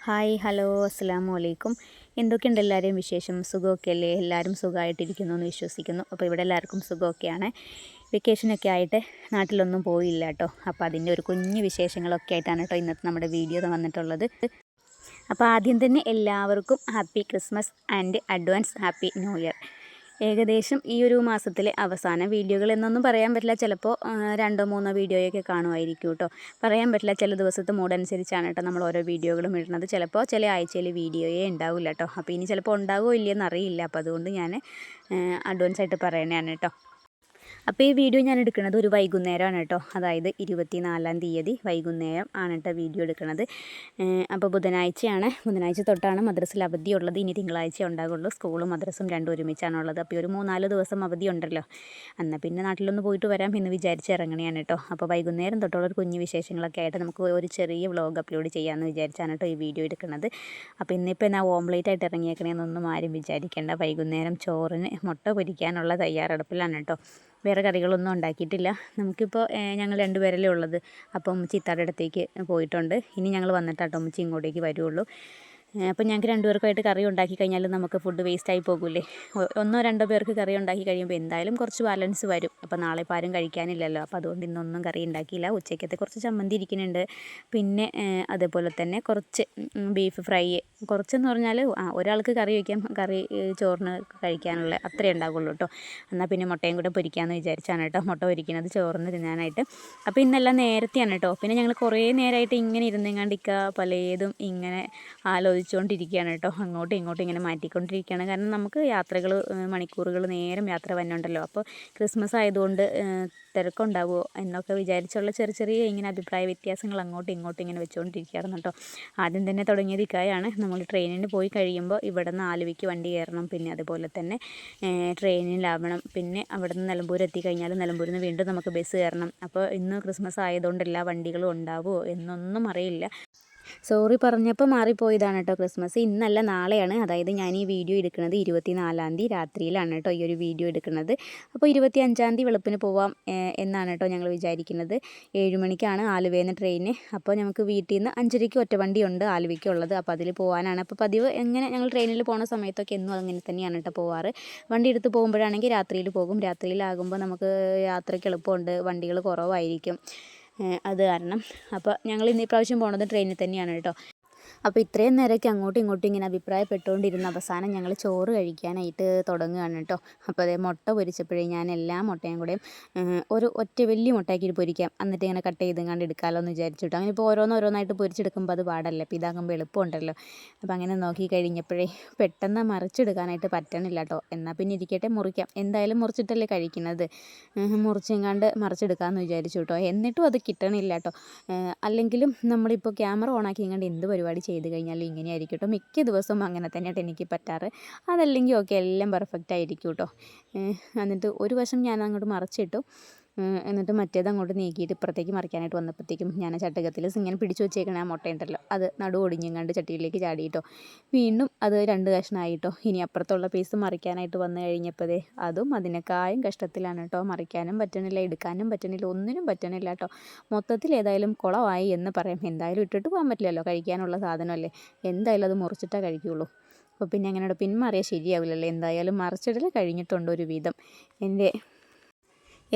Hi hello അസ്സലാമു അലൈക്കും. എന്തൊക്കെയുണ്ട് എല്ലാവരെയും വിശേഷം? സുഖമൊക്കെ അല്ലേ? എല്ലാവരും സുഖമായിട്ടിരിക്കുന്നു എന്ന് വിശ്വസിക്കുന്നു. അപ്പോൾ ഇവിടെ എല്ലാവർക്കും സുഖമൊക്കെയാണ്. വെക്കേഷനൊക്കെ ആയിട്ട് നാട്ടിലൊന്നും പോയില്ല കേട്ടോ. അപ്പോൾ അതിൻ്റെ ഒരു കുഞ്ഞു വിശേഷങ്ങളൊക്കെ ആയിട്ടാണ് കേട്ടോ ഇന്നത്തെ നമ്മുടെ വീഡിയോ വന്നിട്ടുള്ളത്. അപ്പോൾ ആദ്യം തന്നെ എല്ലാവർക്കും happy Christmas and advance happy new year. ഏകദേശം ഈ ഒരു മാസത്തിലെ അവസാന വീഡിയോകൾ എന്നൊന്നും പറയാൻ പറ്റില്ല. ചിലപ്പോൾ 2-3 വീഡിയോയൊക്കെ കാണുമായിരിക്കും കേട്ടോ. പറയാൻ പറ്റില്ല, ചില ദിവസത്തെ മൂഡ് അനുസരിച്ചാണ് കേട്ടോ നമ്മൾ ഓരോ വീഡിയോകളും ഇടുന്നത്. ചിലപ്പോൾ ചില ആഴ്ചയിൽ വീഡിയോയേ ഉണ്ടാവില്ല കേട്ടോ. അപ്പോൾ ഇനി ചിലപ്പോൾ ഉണ്ടാകുമോ ഇല്ലയെന്ന് അറിയില്ല. അപ്പോൾ അതുകൊണ്ട് ഞാൻ അഡ്വാൻസ് ആയിട്ട് പറയണതാണ് കേട്ടോ. അപ്പോൾ ഈ വീഡിയോ ഞാൻ എടുക്കുന്നത് ഒരു വൈകുന്നേരമാണ് കേട്ടോ. അതായത് 24-ാം തീയതി വൈകുന്നേരം ആണ് കേട്ടോ വീഡിയോ എടുക്കുന്നത്. അപ്പോൾ ബുധനാഴ്ച തൊട്ടാണ് മദ്രസയിൽ അവധിയുള്ളത്. ഇനി തിങ്കളാഴ്ച ഉണ്ടാകുള്ളൂ. സ്കൂളും മദ്രസും രണ്ടും ഒരുമിച്ചാണുള്ളത്. അപ്പോൾ ഒരു 3-4 ദിവസം അവധി ഉണ്ടല്ലോ. എന്നാൽ പിന്നെ നാട്ടിലൊന്ന് പോയിട്ട് വരാം എന്ന് വിചാരിച്ച് ഇറങ്ങണയാണ് കേട്ടോ. അപ്പോൾ വൈകുന്നേരം തൊട്ടുള്ള ഒരു കുഞ്ഞു വിശേഷങ്ങളൊക്കെ ആയിട്ട് നമുക്ക് ഒരു ചെറിയ വ്ളോഗ് അപ്ലോഡ് ചെയ്യാമെന്ന് വിചാരിച്ചാണ് കേട്ടോ ഈ വീഡിയോ എടുക്കുന്നത്. അപ്പോൾ ഇന്നിപ്പോൾ ഞാൻ ഓംലേറ്റ് ആയിട്ട് ഇറങ്ങിയേക്കണേന്നൊന്നും ആരും വിചാരിക്കേണ്ട. വൈകുന്നേരം ചോറിന് മുട്ട പൊരിക്കാനുള്ള തയ്യാറെടുപ്പിലാണ് കേട്ടോ. വേറെ കറികളൊന്നും ഉണ്ടാക്കിയിട്ടില്ല. നമുക്കിപ്പോൾ ഞങ്ങൾ 2 പേരല്ലേ ഉള്ളത്. അപ്പം ഉമ്മച്ചി ഇത്താടെ അടുത്തേക്ക് പോയിട്ടുണ്ട്. ഇനി ഞങ്ങൾ വന്നിട്ടാട്ടോ ഉമ്മച്ചി ഇങ്ങോട്ടേക്ക് വരുള്ളൂ. അപ്പോൾ ഞങ്ങൾക്ക് 2 പേർക്കുമായിട്ട് കറി ഉണ്ടാക്കി കഴിഞ്ഞാൽ നമുക്ക് ഫുഡ് വേസ്റ്റായി പോകില്ലേ. 1-2 പേർക്ക് കറി ഉണ്ടാക്കി കഴിയുമ്പോൾ എന്തായാലും കുറച്ച് ബാലൻസ് വരും. അപ്പോൾ നാളെ ഇപ്പോൾ ആരും കഴിക്കാനില്ലല്ലോ. അപ്പോൾ അതുകൊണ്ട് ഇന്നൊന്നും കറി ഉണ്ടാക്കിയില്ല. ഉച്ചയ്ക്കത്തെ കുറച്ച് ചമ്മന്തി ഇരിക്കുന്നുണ്ട്. പിന്നെ അതേപോലെ തന്നെ കുറച്ച് ബീഫ് ഫ്രൈ. കുറച്ചെന്ന് പറഞ്ഞാൽ ഒരാൾക്ക് കറി വയ്ക്കാം, ചോറിന് കഴിക്കാനുള്ള അത്രേ ഉണ്ടാകുള്ളൂ കേട്ടോ. എന്നാൽ പിന്നെ മുട്ടയും കൂടെ പൊരിക്കാമെന്ന് വിചാരിച്ചാണ് കേട്ടോ മുട്ട പൊരിക്കുന്നത് ചോറിന് തിന്നാനായിട്ട്. അപ്പോൾ ഇന്നെല്ലാം നേരത്തെയാണ് കേട്ടോ. പിന്നെ ഞങ്ങൾ കുറേ നേരമായിട്ട് ഇങ്ങനെ ഇരുന്നെങ്ങാണ്ടിക്ക പലതും ഇങ്ങനെ ആലോചിച്ചുകൊണ്ടിരിക്കുകയാണ് കേട്ടോ. അങ്ങോട്ടും ഇങ്ങോട്ടും ഇങ്ങനെ മാറ്റിക്കൊണ്ടിരിക്കുകയാണ്. കാരണം നമുക്ക് മണിക്കൂറുകൾ നേരം യാത്ര വന്നുണ്ടല്ലോ. അപ്പോൾ ക്രിസ്മസ് ആയതുകൊണ്ട് തിരക്കുണ്ടാവുമോ എന്നൊക്കെ വിചാരിച്ചുള്ള ചെറിയ ഇങ്ങനെ അഭിപ്രായ വ്യത്യാസങ്ങൾ അങ്ങോട്ടും ഇങ്ങോട്ടും ഇങ്ങനെ വെച്ചുകൊണ്ടിരിക്കുകയായിരുന്നു കേട്ടോ. ആദ്യം തന്നെ തുടങ്ങിയത് ഇക്കായാണ്. നമ്മൾ ട്രെയിനിന് പോയി കഴിയുമ്പോൾ ഇവിടെ നിന്ന് ആലുവയ്ക്ക് വണ്ടി കയറണം. പിന്നെ അതുപോലെ തന്നെ ട്രെയിനിലാവണം. പിന്നെ അവിടെ നിന്ന് നിലമ്പൂർ എത്തിക്കഴിഞ്ഞാൽ നിലമ്പൂരിൽ നിന്ന് വീണ്ടും നമുക്ക് ബസ് കയറണം. അപ്പോൾ ഇന്ന് ക്രിസ്മസ് ആയതുകൊണ്ട് എല്ലാ വണ്ടികളും ഉണ്ടാവുമോ എന്നൊന്നും അറിയില്ല. സോറി പറഞ്ഞപ്പോൾ മാറിപ്പോയതാണ് കേട്ടോ. ക്രിസ്മസ് ഇന്നല്ല നാളെയാണ്. അതായത് ഞാൻ ഈ വീഡിയോ എടുക്കുന്നത് 24-ാം തീയതി രാത്രിയിലാണ് കേട്ടോ ഈ ഒരു വീഡിയോ എടുക്കുന്നത്. അപ്പോൾ 25-ാം തീയതി വെളുപ്പിന് പോവാം എന്നാണ് കേട്ടോ ഞങ്ങൾ വിചാരിക്കുന്നത്. 7 മണിക്കാണ് ആലുവയിൽ നിന്ന് ട്രെയിന്. അപ്പോൾ നമുക്ക് വീട്ടിൽ നിന്ന് 5:30 ഒറ്റ വണ്ടിയുണ്ട് ആലുവയ്ക്കുള്ളത്. അപ്പോൾ അതിൽ പോകാനാണ്. അപ്പോൾ പതിവ് എങ്ങനെ ഞങ്ങൾ ട്രെയിനിൽ പോകുന്ന സമയത്തൊക്കെ എന്നും അങ്ങനെ തന്നെയാണ് കേട്ടോ പോവാറ്. വണ്ടി എടുത്ത് പോകുമ്പോഴാണെങ്കിൽ രാത്രിയിൽ പോകും. രാത്രിയിലാകുമ്പോൾ നമുക്ക് യാത്രയ്ക്ക് എളുപ്പമുണ്ട്, വണ്ടികൾ കുറവായിരിക്കും. അത് കാരണം അപ്പോൾ ഞങ്ങൾ ഇന്ന് ഇപ്രാവശ്യം പോണത് ട്രെയിനിൽ തന്നെയാണ് കേട്ടോ. അപ്പോൾ ഇത്രയും നേരമൊക്കെ അങ്ങോട്ടും ഇങ്ങോട്ടും ഇങ്ങനെ അഭിപ്രായപ്പെട്ടുകൊണ്ടിരുന്ന അവസാനം ഞങ്ങൾ ചോറ് കഴിക്കാനായിട്ട് തുടങ്ങുകയാണ് കേട്ടോ. അപ്പോൾ അതേ മുട്ട പൊരിച്ചപ്പോഴേ ഞാൻ എല്ലാ മുട്ടയും കൂടെയും ഒരു ഒറ്റ വലിയ മുട്ടയാക്കിയിട്ട് പൊരിക്കാം, എന്നിട്ട് ഇങ്ങനെ കട്ട് ചെയ്തെങ്ങാണ്ട് എടുക്കാമല്ലോ എന്ന് വിചാരിച്ചു കേട്ടോ. അങ്ങനെ ഇപ്പോൾ ഓരോന്നായിട്ട് പൊരിച്ചെടുക്കുമ്പോൾ അത് പാടല്ലേ. അപ്പോൾ ഇതാകുമ്പോൾ എളുപ്പമുണ്ടല്ലോ. അപ്പോൾ അങ്ങനെ നോക്കി കഴിഞ്ഞപ്പോഴേ പെട്ടെന്ന് മറിച്ചെടുക്കാനായിട്ട് പറ്റണില്ല കേട്ടോ. എന്നാൽ പിന്നെ ഇരിക്കട്ടെ, മുറിക്കാം, എന്തായാലും മുറിച്ചിട്ടല്ലേ കഴിക്കുന്നത്. മുറിച്ചെങ്ങാണ്ട് മറിച്ചെടുക്കാമെന്ന് വിചാരിച്ചു കേട്ടോ. എന്നിട്ടും അത് കിട്ടണില്ല കേട്ടോ. അല്ലെങ്കിലും നമ്മളിപ്പോൾ ക്യാമറ ഓണാക്കി എങ്ങാണ്ട് എന്ത് പരിപാടി ചെയ്ത് കഴിഞ്ഞാലും ഇങ്ങനെയായിരിക്കും കേട്ടോ. മിക്ക ദിവസവും അങ്ങനെ തന്നെയായിട്ട് എനിക്ക് പറ്റാറ്. അതല്ലെങ്കിൽ ഓക്കെ എല്ലാം പെർഫെക്റ്റ് ആയിരിക്കും കേട്ടോ. എന്നിട്ട് ഒരു വശം ഞാൻ അങ്ങോട്ട് മറിച്ചിട്ടു. എന്നിട്ട് മറ്റേത് അങ്ങോട്ട് നീക്കിയിട്ട് ഇപ്പുറത്തേക്ക് മറിക്കാനായിട്ട് വന്നപ്പോഴത്തേക്കും ഞാൻ ചട്ടകത്തിൽ ഇങ്ങനെ പിടിച്ചു വെച്ചേക്കണ ആ മുട്ടയുണ്ടല്ലോ, അത് ഒടിഞ്ഞെങ്ങാണ്ട് ചട്ടിയിലേക്ക് ചാടിയിട്ടോ. വീണ്ടും അത് 2 കഷ്ണമായിട്ടോ. ഇനി അപ്പുറത്തുള്ള പീസ് മറിക്കാനായിട്ട് വന്നു കഴിഞ്ഞപ്പോഴേ അതും അതിനേക്കാളും കഷ്ടത്തിലാണ് കേട്ടോ. മറിക്കാനും പറ്റണില്ല, എടുക്കാനും പറ്റണില്ല, ഒന്നിനും പറ്റണില്ല കേട്ടോ. മൊത്തത്തിൽ ഏതായാലും കുളമായി എന്ന് പറയാം. എന്തായാലും ഇട്ടിട്ട് പോകാൻ പറ്റില്ലല്ലോ, കഴിക്കാനുള്ള സാധനമല്ലേ. എന്തായാലും അത് മുറിച്ചിട്ടേ കഴിക്കുകയുള്ളൂ. അപ്പോൾ പിന്നെ അങ്ങനെ പിന്മാറിയാൽ ശരിയാവില്ലല്ലോ. എന്തായാലും മറിച്ചിടൽ കഴിഞ്ഞിട്ടുണ്ട് ഒരു വിധം. എൻ്റെ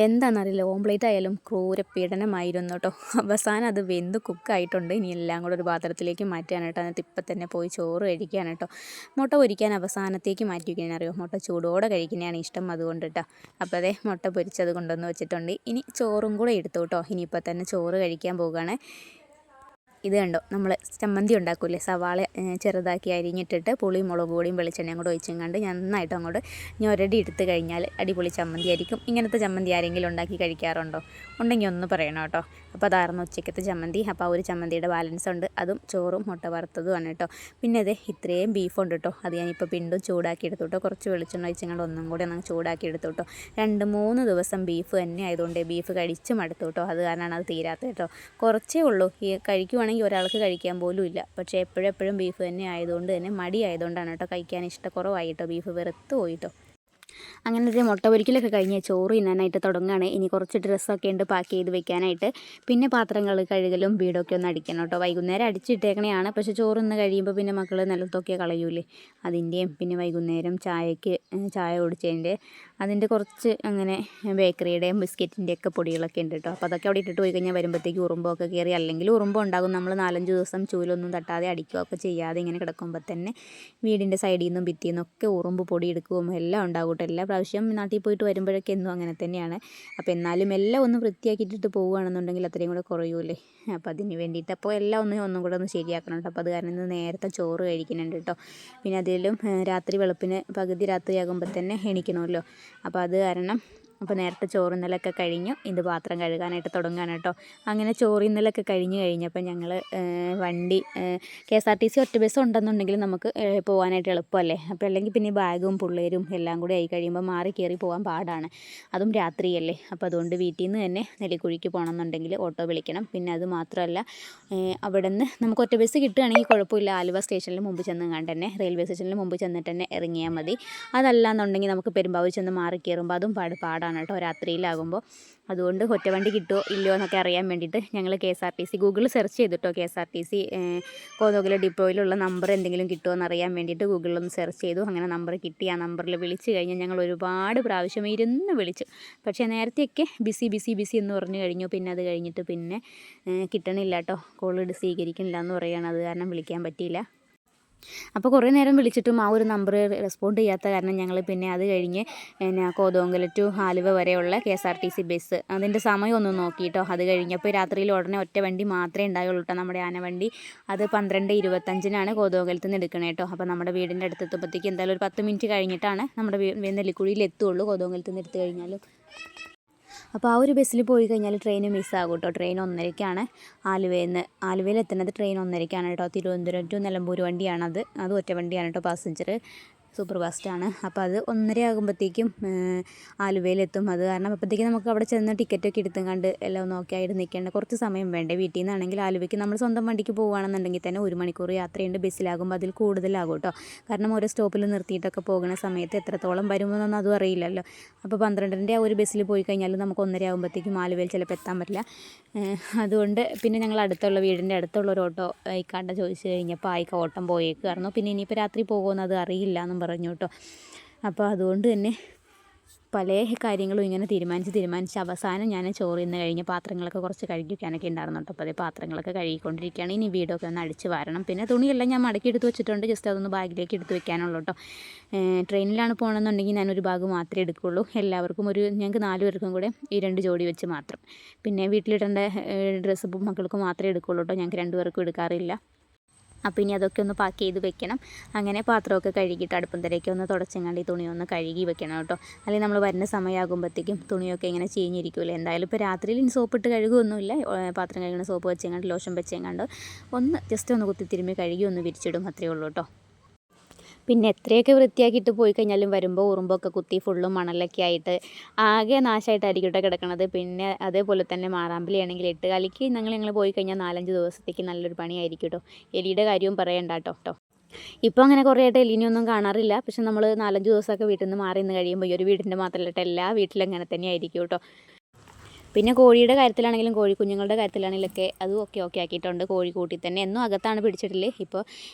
എന്താണെന്നറിയില്ല, ഓംപ്ലേറ്റ് ആയാലും ക്രൂരപീഡനമായിരുന്നു കേട്ടോ. അവസാനം അത് വെന്ത് കുക്കായിട്ടുണ്ട്. ഇനി എല്ലാം കൂടെ ഒരു പാത്രത്തിലേക്ക് മാറ്റാനായിട്ട് അതിനകത്ത് ഇപ്പം തന്നെ പോയി ചോറ് കഴിക്കുകയാണ് കേട്ടോ. മുട്ട പൊരിക്കാൻ അവസാനത്തേക്ക് മാറ്റി വയ്ക്കാൻ അറിയോ. മുട്ട ചൂടോടെ കഴിക്കുന്നതാണ് ഇഷ്ടം, അതുകൊണ്ട് കേട്ടോ. അപ്പോൾ അതേ മുട്ട പൊരിച്ചത് കൊണ്ടുവന്ന് വെച്ചിട്ടുണ്ട്. ഇനി ചോറും കൂടെ എടുത്തു കേട്ടോ. ഇനിയിപ്പോൾ തന്നെ ചോറ് കഴിക്കാൻ പോവുകയാണ്. ഇത് കണ്ടോ, നമ്മൾ ചമ്മന്തി ഉണ്ടാക്കൂലേ, സവാള ചെറുതാക്കി അരിഞ്ഞിട്ടിട്ട് പുളിയും മുളക് പൊടിയും വെളിച്ചെണ്ണയും കൂടെ ഒഴിച്ചെങ്ങാണ്ട് നന്നായിട്ട് അങ്ങോട്ട് ഞൊരടി എടുത്ത് കഴിഞ്ഞാൽ അടിപൊളി ചമ്മന്തി ആയിരിക്കും. ഇങ്ങനത്തെ ചമ്മന്തി ആരെങ്കിലും ഉണ്ടാക്കി കഴിക്കാറുണ്ടോ? ഉണ്ടെങ്കിൽ ഒന്ന് പറയണം കേട്ടോ. അപ്പോൾ അതായിരുന്നു ഉച്ചയ്ക്കത്തെ ചമ്മന്തി. അപ്പോൾ ആ ഒരു ചമ്മന്തിയുടെ ബാലൻസ് ഉണ്ട്. അതും ചോറും മുട്ട വറുത്തതുമാണ് കേട്ടോ. പിന്നെ അതെ ഇത്രയും ബീഫുണ്ട് കേട്ടോ. അത് ഞാനിപ്പോൾ വീണ്ടും ചൂടാക്കി എടുത്തു കേട്ടോ. കുറച്ച് വെളിച്ചെണ്ണ ഒഴിച്ചെങ്ങാണ്ട് ഒന്നും കൂടെ ഒന്ന് ചൂടാക്കി എടുത്തു കേട്ടോ. 2-3 ദിവസം ബീഫ് തന്നെ ആയതുകൊണ്ട് ബീഫ് കഴിച്ച് മടുത്തു കേട്ടോ. അത് കാരണമാണ് അത് തീരാത്തത് കേട്ടോ. കുറച്ചേ ഉള്ളൂ. ഈ കഴിക്കുവാണെങ്കിൽ ഒരാൾക്ക് കഴിക്കാൻ പോലും ഇല്ല. പക്ഷേ എപ്പോഴും ബീഫ് തന്നെ ആയതുകൊണ്ട് തന്നെ മടി ആയതുകൊണ്ടാണ് കേട്ടോ. കഴിക്കാൻ ഇഷ്ടക്കുറവായി കേട്ടോ. ബീഫ് വെറുത്ത് പോയിട്ടോ. അങ്ങനെ ഒരു മുട്ട പൊരിക്കലൊക്കെ കഴിഞ്ഞ് ചോറ് തിന്നാനായിട്ട് തുടങ്ങുകയാണ്. ഇനി കുറച്ച് ഡ്രസ്സൊക്കെ ഉണ്ട് പാക്ക് ചെയ്ത് വെക്കാനായിട്ട്. പിന്നെ പാത്രങ്ങൾ കഴുകലും വീടൊക്കെ ഒന്ന് അടിക്കണം കേട്ടോ. വൈകുന്നേരം അടിച്ചിട്ടേക്കണെയാണ്. പക്ഷേ ചോറ് ഇന്ന് കഴിയുമ്പോൾ പിന്നെ മക്കൾ നിലത്തൊക്കെ കളയൂലേ, അതിൻ്റെയും പിന്നെ വൈകുന്നേരം ചായ കുടിച്ചതിൻ്റെ അതിൻ്റെ കുറച്ച് അങ്ങനെ ബേക്കറിയുടെയും ബിസ്ക്കറ്റിൻ്റെയൊക്കെ പൊടികളൊക്കെ ഉണ്ട് കേട്ടോ. അപ്പോൾ അതൊക്കെ അവിടെ ഇട്ടിട്ട് പോയി കഴിഞ്ഞാൽ വരുമ്പോഴത്തേക്ക് ഉറുമ്പൊക്കെ കയറി, അല്ലെങ്കിൽ ഉറുമ്പുണ്ടാകും. നമ്മൾ 4-5 ദിവസം ചൂലൊന്നും തട്ടാതെ അടിക്കുകയൊക്കെ ചെയ്യാതെ ഇങ്ങനെ കിടക്കുമ്പോൾ തന്നെ വീടിൻ്റെ സൈഡിൽ നിന്നും ഭിത്തിയിൽ നിന്നൊക്കെ ഉറുമ്പ് പൊടി എടുക്കുകയും എല്ലാം ഉണ്ടാകും കേട്ടോ. എല്ലാ പ്രാവശ്യം നാട്ടിൽ പോയിട്ട് വരുമ്പോഴൊക്കെ എന്നും അങ്ങനെ തന്നെയാണ്. അപ്പോൾ എന്നാലും എല്ലാം ഒന്ന് വൃത്തിയാക്കിയിട്ടിട്ട് പോവുകയാണെന്നുണ്ടെങ്കിൽ അത്രയും കൂടെ കുറയൂലേ. അപ്പോൾ അതിന് വേണ്ടിയിട്ട് അപ്പോൾ എല്ലാം ഒന്നും കൂടെ ഒന്ന് ശരിയാക്കണം കേട്ടോ. അപ്പോൾ അത് കാരണം ഇന്ന് നേരത്തെ ചോറ് കഴിക്കുന്നുണ്ട് കേട്ടോ. പിന്നെ അതിലും രാത്രി വെളുപ്പിന് പകുതി രാത്രിയാകുമ്പോൾ തന്നെ എണീക്കണമല്ലോ. അപ്പോൾ അത് കാരണം അപ്പോൾ നേരത്തെ ചോറുന്നലൊക്കെ കഴിഞ്ഞു. ഇത് പാത്രം കഴുകാനായിട്ട് തുടങ്ങുകയാണ് കേട്ടോ. അങ്ങനെ ചോറുന്നലൊക്കെ കഴിഞ്ഞപ്പോൾ ഞങ്ങൾ വണ്ടി KSRTC ഒറ്റ ബസ് ഉണ്ടെന്നുണ്ടെങ്കിൽ നമുക്ക് പോകാനായിട്ട് എളുപ്പമല്ലേ. അപ്പോൾ അല്ലെങ്കിൽ പിന്നെ ബാഗും പിള്ളേരും എല്ലാം കൂടി ആയി കഴിയുമ്പോൾ മാറി കയറി പോകാൻ പാടാണ്. അതും രാത്രിയല്ലേ. അപ്പോൾ അതുകൊണ്ട് വീട്ടിൽ നിന്ന് തന്നെ നെല്ലിക്കുഴിക്ക് പോകണമെന്നുണ്ടെങ്കിൽ ഓട്ടോ വിളിക്കണം. പിന്നെ അത് മാത്രമല്ല, അവിടെ നിന്ന് നമുക്ക് ഒറ്റ ബസ് കിട്ടുകയാണെങ്കിൽ കുഴപ്പമില്ല. ആലുവ സ്റ്റേഷനിൽ മുമ്പ് ചെന്നെങ്ങാണ്ട് തന്നെ റെയിൽവേ സ്റ്റേഷനിൽ മുമ്പ് ചെന്നിട്ട് തന്നെ ഇറങ്ങിയാൽ മതി. അതല്ലാന്നുണ്ടെങ്കിൽ നമുക്ക് പെരുമ്പാവൂർ ചെന്ന് മാറി കയറുമ്പോൾ അതും പാടാണ് കേട്ടോ രാത്രിയിലാകുമ്പോൾ. അതുകൊണ്ട് ഒറ്റ വണ്ടി കിട്ടുമോ ഇല്ലയോ എന്നൊക്കെ അറിയാൻ വേണ്ടിയിട്ട് ഞങ്ങൾ KSRTC ഗൂഗിളിൽ സെർച്ച് ചെയ്തിട്ടോ. KSRTC കോതോകല ഡിപ്പോയിലുള്ള നമ്പർ എന്തെങ്കിലും കിട്ടുമോ എന്നറിയാൻ വേണ്ടിയിട്ട് ഗൂഗിളിലൊന്ന് സെർച്ച് ചെയ്തു. അങ്ങനെ നമ്പർ കിട്ടി. ആ നമ്പറിൽ വിളിച്ച് കഴിഞ്ഞാൽ ഞങ്ങൾ ഒരുപാട് പ്രാവശ്യം ഇരുന്ന് വിളിച്ചു. പക്ഷേ നേരത്തെയൊക്കെ ബിസി എന്ന് പറഞ്ഞു കഴിഞ്ഞു. പിന്നെ അത് കഴിഞ്ഞിട്ട് പിന്നെ കിട്ടണില്ല കേട്ടോ. കോൾ സ്വീകരിക്കണില്ല എന്ന് പറയുകയാണ്. അത് കാരണം വിളിക്കാൻ പറ്റിയില്ല. അപ്പോൾ കുറേ നേരം വിളിച്ചിട്ടും ആ ഒരു നമ്പർ റെസ്പോണ്ട് ചെയ്യാത്ത കാരണം ഞങ്ങൾ പിന്നെ അത് കഴിഞ്ഞ് കോതോങ്കല ടു ആലുവ വരെയുള്ള KSRTC ബസ് അതിൻ്റെ സമയമൊന്നും നോക്കിയിട്ടോ. അത് കഴിഞ്ഞപ്പോൾ രാത്രിയിൽ ഉടനെ ഒറ്റ വണ്ടി മാത്രമേ ഉണ്ടായുള്ളൂ കേട്ടോ, നമ്മുടെ ആനവണ്ടി. അത് 12:25 കോതോങ്കലത്ത് നിന്ന് എടുക്കണേ കേട്ടോ. അപ്പോൾ നമ്മുടെ വീടിൻ്റെ അടുത്തെത്തുമ്പോഴത്തേക്ക് എന്തായാലും ഒരു 10 മിനിറ്റ് കഴിഞ്ഞിട്ടാണ് നമ്മുടെ നെല്ലിക്കുഴിയിൽ എത്തുള്ളൂ. കോതോങ്കലത്ത് നിന്ന് എടുത്തു കഴിഞ്ഞാലും അപ്പോൾ ആ ഒരു ബസ്സിൽ പോയി കഴിഞ്ഞാൽ ട്രെയിൻ മിസ്സാകും കേട്ടോ. ട്രെയിൻ 1:30-ക്കാണ് ആലുവയിൽ എത്തുന്നത്. ട്രെയിൻ 1:30-ക്കാണ് കേട്ടോ. തിരുവനന്തപുരം ടു നിലമ്പൂർ വണ്ടിയാണത്. അത് ഒറ്റ വണ്ടിയാണ് കേട്ടോ, പാസഞ്ചർ സൂപ്പർ ഫാസ്റ്റാണ്. അപ്പോൾ അത് 1:30 ആകുമ്പോഴത്തേക്കും ആലുവയിലെത്തും. അത് കാരണം അപ്പോഴത്തേക്കും നമുക്ക് അവിടെ ചെന്ന് ടിക്കറ്റൊക്കെ എടുത്തും കണ്ട് എല്ലാം നോക്കിയായിട്ട് നിൽക്കേണ്ട കുറച്ച് സമയം വേണ്ടേ. വീട്ടിൽ നിന്നാണെങ്കിൽ ആലുവയ്ക്ക് നമ്മൾ സ്വന്തം വണ്ടിക്ക് പോകുകയാണെന്നുണ്ടെങ്കിൽ തന്നെ 1 മണിക്കൂർ യാത്രയുണ്ട്. ബസ്സിലാകുമ്പോൾ അതിൽ കൂടുതലാകും കേട്ടോ. കാരണം ഓരോ സ്റ്റോപ്പിൽ നിർത്തിയിട്ടൊക്കെ പോകുന്ന സമയത്ത് എത്രത്തോളം വരുമെന്നൊന്നും അതും അറിയില്ലല്ലോ. അപ്പോൾ 12-ൻ്റെ ആ ഒരു ബസ്സിൽ പോയി കഴിഞ്ഞാൽ നമുക്ക് 1:30 ആകുമ്പോഴത്തേക്കും ആലുവയിൽ ചിലപ്പോൾ എത്താൻ പറ്റില്ല. അതുകൊണ്ട് പിന്നെ ഞങ്ങൾ വീടിൻ്റെ അടുത്തുള്ള ഒരു ഓട്ടോ ഇക്കാണ്ട ചോദിച്ചു കഴിഞ്ഞപ്പോൾ ആയിക്ക ഓട്ടം പോയേക്കായിരുന്നു. പിന്നെ ഇനിയിപ്പോൾ രാത്രി പോകുമെന്നത് അറിയില്ല എന്നും പറഞ്ഞു കേട്ടോ. അപ്പോൾ അതുകൊണ്ട് തന്നെ പല കാര്യങ്ങളും ഇങ്ങനെ തീരുമാനിച്ച് അവസാനം ഞാൻ ചോറ് തിന്ന് കഴിഞ്ഞ് പാത്രങ്ങളൊക്കെ കുറച്ച് കഴുകി വയ്ക്കാനൊക്കെ ഉണ്ടായിരുന്നു കേട്ടോ. അപ്പോൾ അതേ പാത്രങ്ങളൊക്കെ കഴുകിക്കൊണ്ടിരിക്കുകയാണ്. ഇനി വീടൊക്കെ ഒന്ന് അടിച്ച് വാരണം. പിന്നെ തുണിയെല്ലാം ഞാൻ മടക്കി എടുത്ത് വെച്ചിട്ടുണ്ട്. ജസ്റ്റ് അതൊന്ന് ബാഗിലേക്ക് എടുത്ത് വെക്കാനുള്ളൂ കേട്ടോ. ട്രെയിനിലാണ് പോകണമെന്നുണ്ടെങ്കിൽ ഞാനൊരു ബാഗ് മാത്രമേ എടുക്കുകയുള്ളൂ. എല്ലാവർക്കും ഞങ്ങൾക്ക് 4 പേർക്കും കൂടെ ഈ 2 ജോഡി വെച്ച് മാത്രം. പിന്നെ വീട്ടിലിടേണ്ട ഡ്രസ്സ് മക്കൾക്ക് മാത്രമേ എടുക്കുകയുള്ളൂ കേട്ടോ. ഞങ്ങൾക്ക് 2 പേർക്കും എടുക്കാറില്ല. അപ്പോൾ ഇനി അതൊക്കെ ഒന്ന് പാക്ക് ചെയ്ത് വെക്കണം. അങ്ങനെ പാത്രമൊക്കെ കഴുകിയിട്ട് അടുപ്പം തരയൊക്കെ ഒന്ന് തുടച്ചെങ്ങാണ്ട് ഈ തുണിയൊന്ന് കഴുകി വെക്കണം കേട്ടോ. അല്ലെങ്കിൽ നമ്മൾ വരുന്ന സമയമാകുമ്പോഴത്തേക്കും തുണിയൊക്കെ ഇങ്ങനെ ചീഞ്ഞിരിക്കുമല്ലോ. എന്തായാലും ഇപ്പോൾ രാത്രിയിൽ ഇനി സോപ്പിട്ട് കഴുകുമൊന്നുമില്ല. പാത്രം കഴുകുന്ന സോപ്പ് വെച്ചെങ്ങാണ്ട് ലോഷൻ വെച്ചെങ്ങാണ്ട് ഒന്ന് ജസ്റ്റ് ഒന്ന് കുത്തിത്തിരുമ്മി കഴുകി ഒന്ന് വിരിച്ചിടും. അത്രയേ ഉള്ളൂ കേട്ടോ. പിന്നെ എത്രയൊക്കെ വൃത്തിയാക്കിയിട്ട് പോയി കഴിഞ്ഞാലും വരുമ്പോൾ ഉറുമ്പൊക്കെ കുത്തി ഫുള്ളും മണലൊക്കെ ആയിട്ട് ആകെ നാശമായിട്ടായിരിക്കും കേട്ടോ കിടക്കുന്നത്. പിന്നെ അതേപോലെ തന്നെ മാറാമ്പലിയാണെങ്കിൽ 8 കാലിക്ക് ഞങ്ങൾ പോയി കഴിഞ്ഞാൽ 4-5 ദിവസത്തേക്ക് നല്ലൊരു പണിയായിരിക്കും കേട്ടോ. എലിയുടെ കാര്യവും പറയണ്ട കേട്ടോ. ഇപ്പോൾ അങ്ങനെ കുറേ ആയിട്ട് എലിനെയൊന്നും കാണാറില്ല. പക്ഷെ നമ്മൾ 4-5 ദിവസമൊക്കെ വീട്ടിൽ നിന്ന് മാറി നിന്ന് കഴിയുമ്പോൾ ഈ ഒരു വീടിൻ്റെ മാത്രമല്ല കേട്ടോ, എല്ലാ വീട്ടിലും അങ്ങനെ തന്നെ ആയിരിക്കും കേട്ടോ. പിന്നെ കോഴിയുടെ കാര്യത്തിലാണെങ്കിലും കോഴിക്കുഞ്ഞുങ്ങളുടെ കാര്യത്തിലാണെങ്കിലൊക്കെ അതും ഓക്കെ ആക്കിയിട്ടുണ്ട്. കോഴിക്കൂട്ടിൽ തന്നെ എന്നും അകത്താണ് പിടിച്ചിട്ടില്ലേ. ഇപ്പോൾ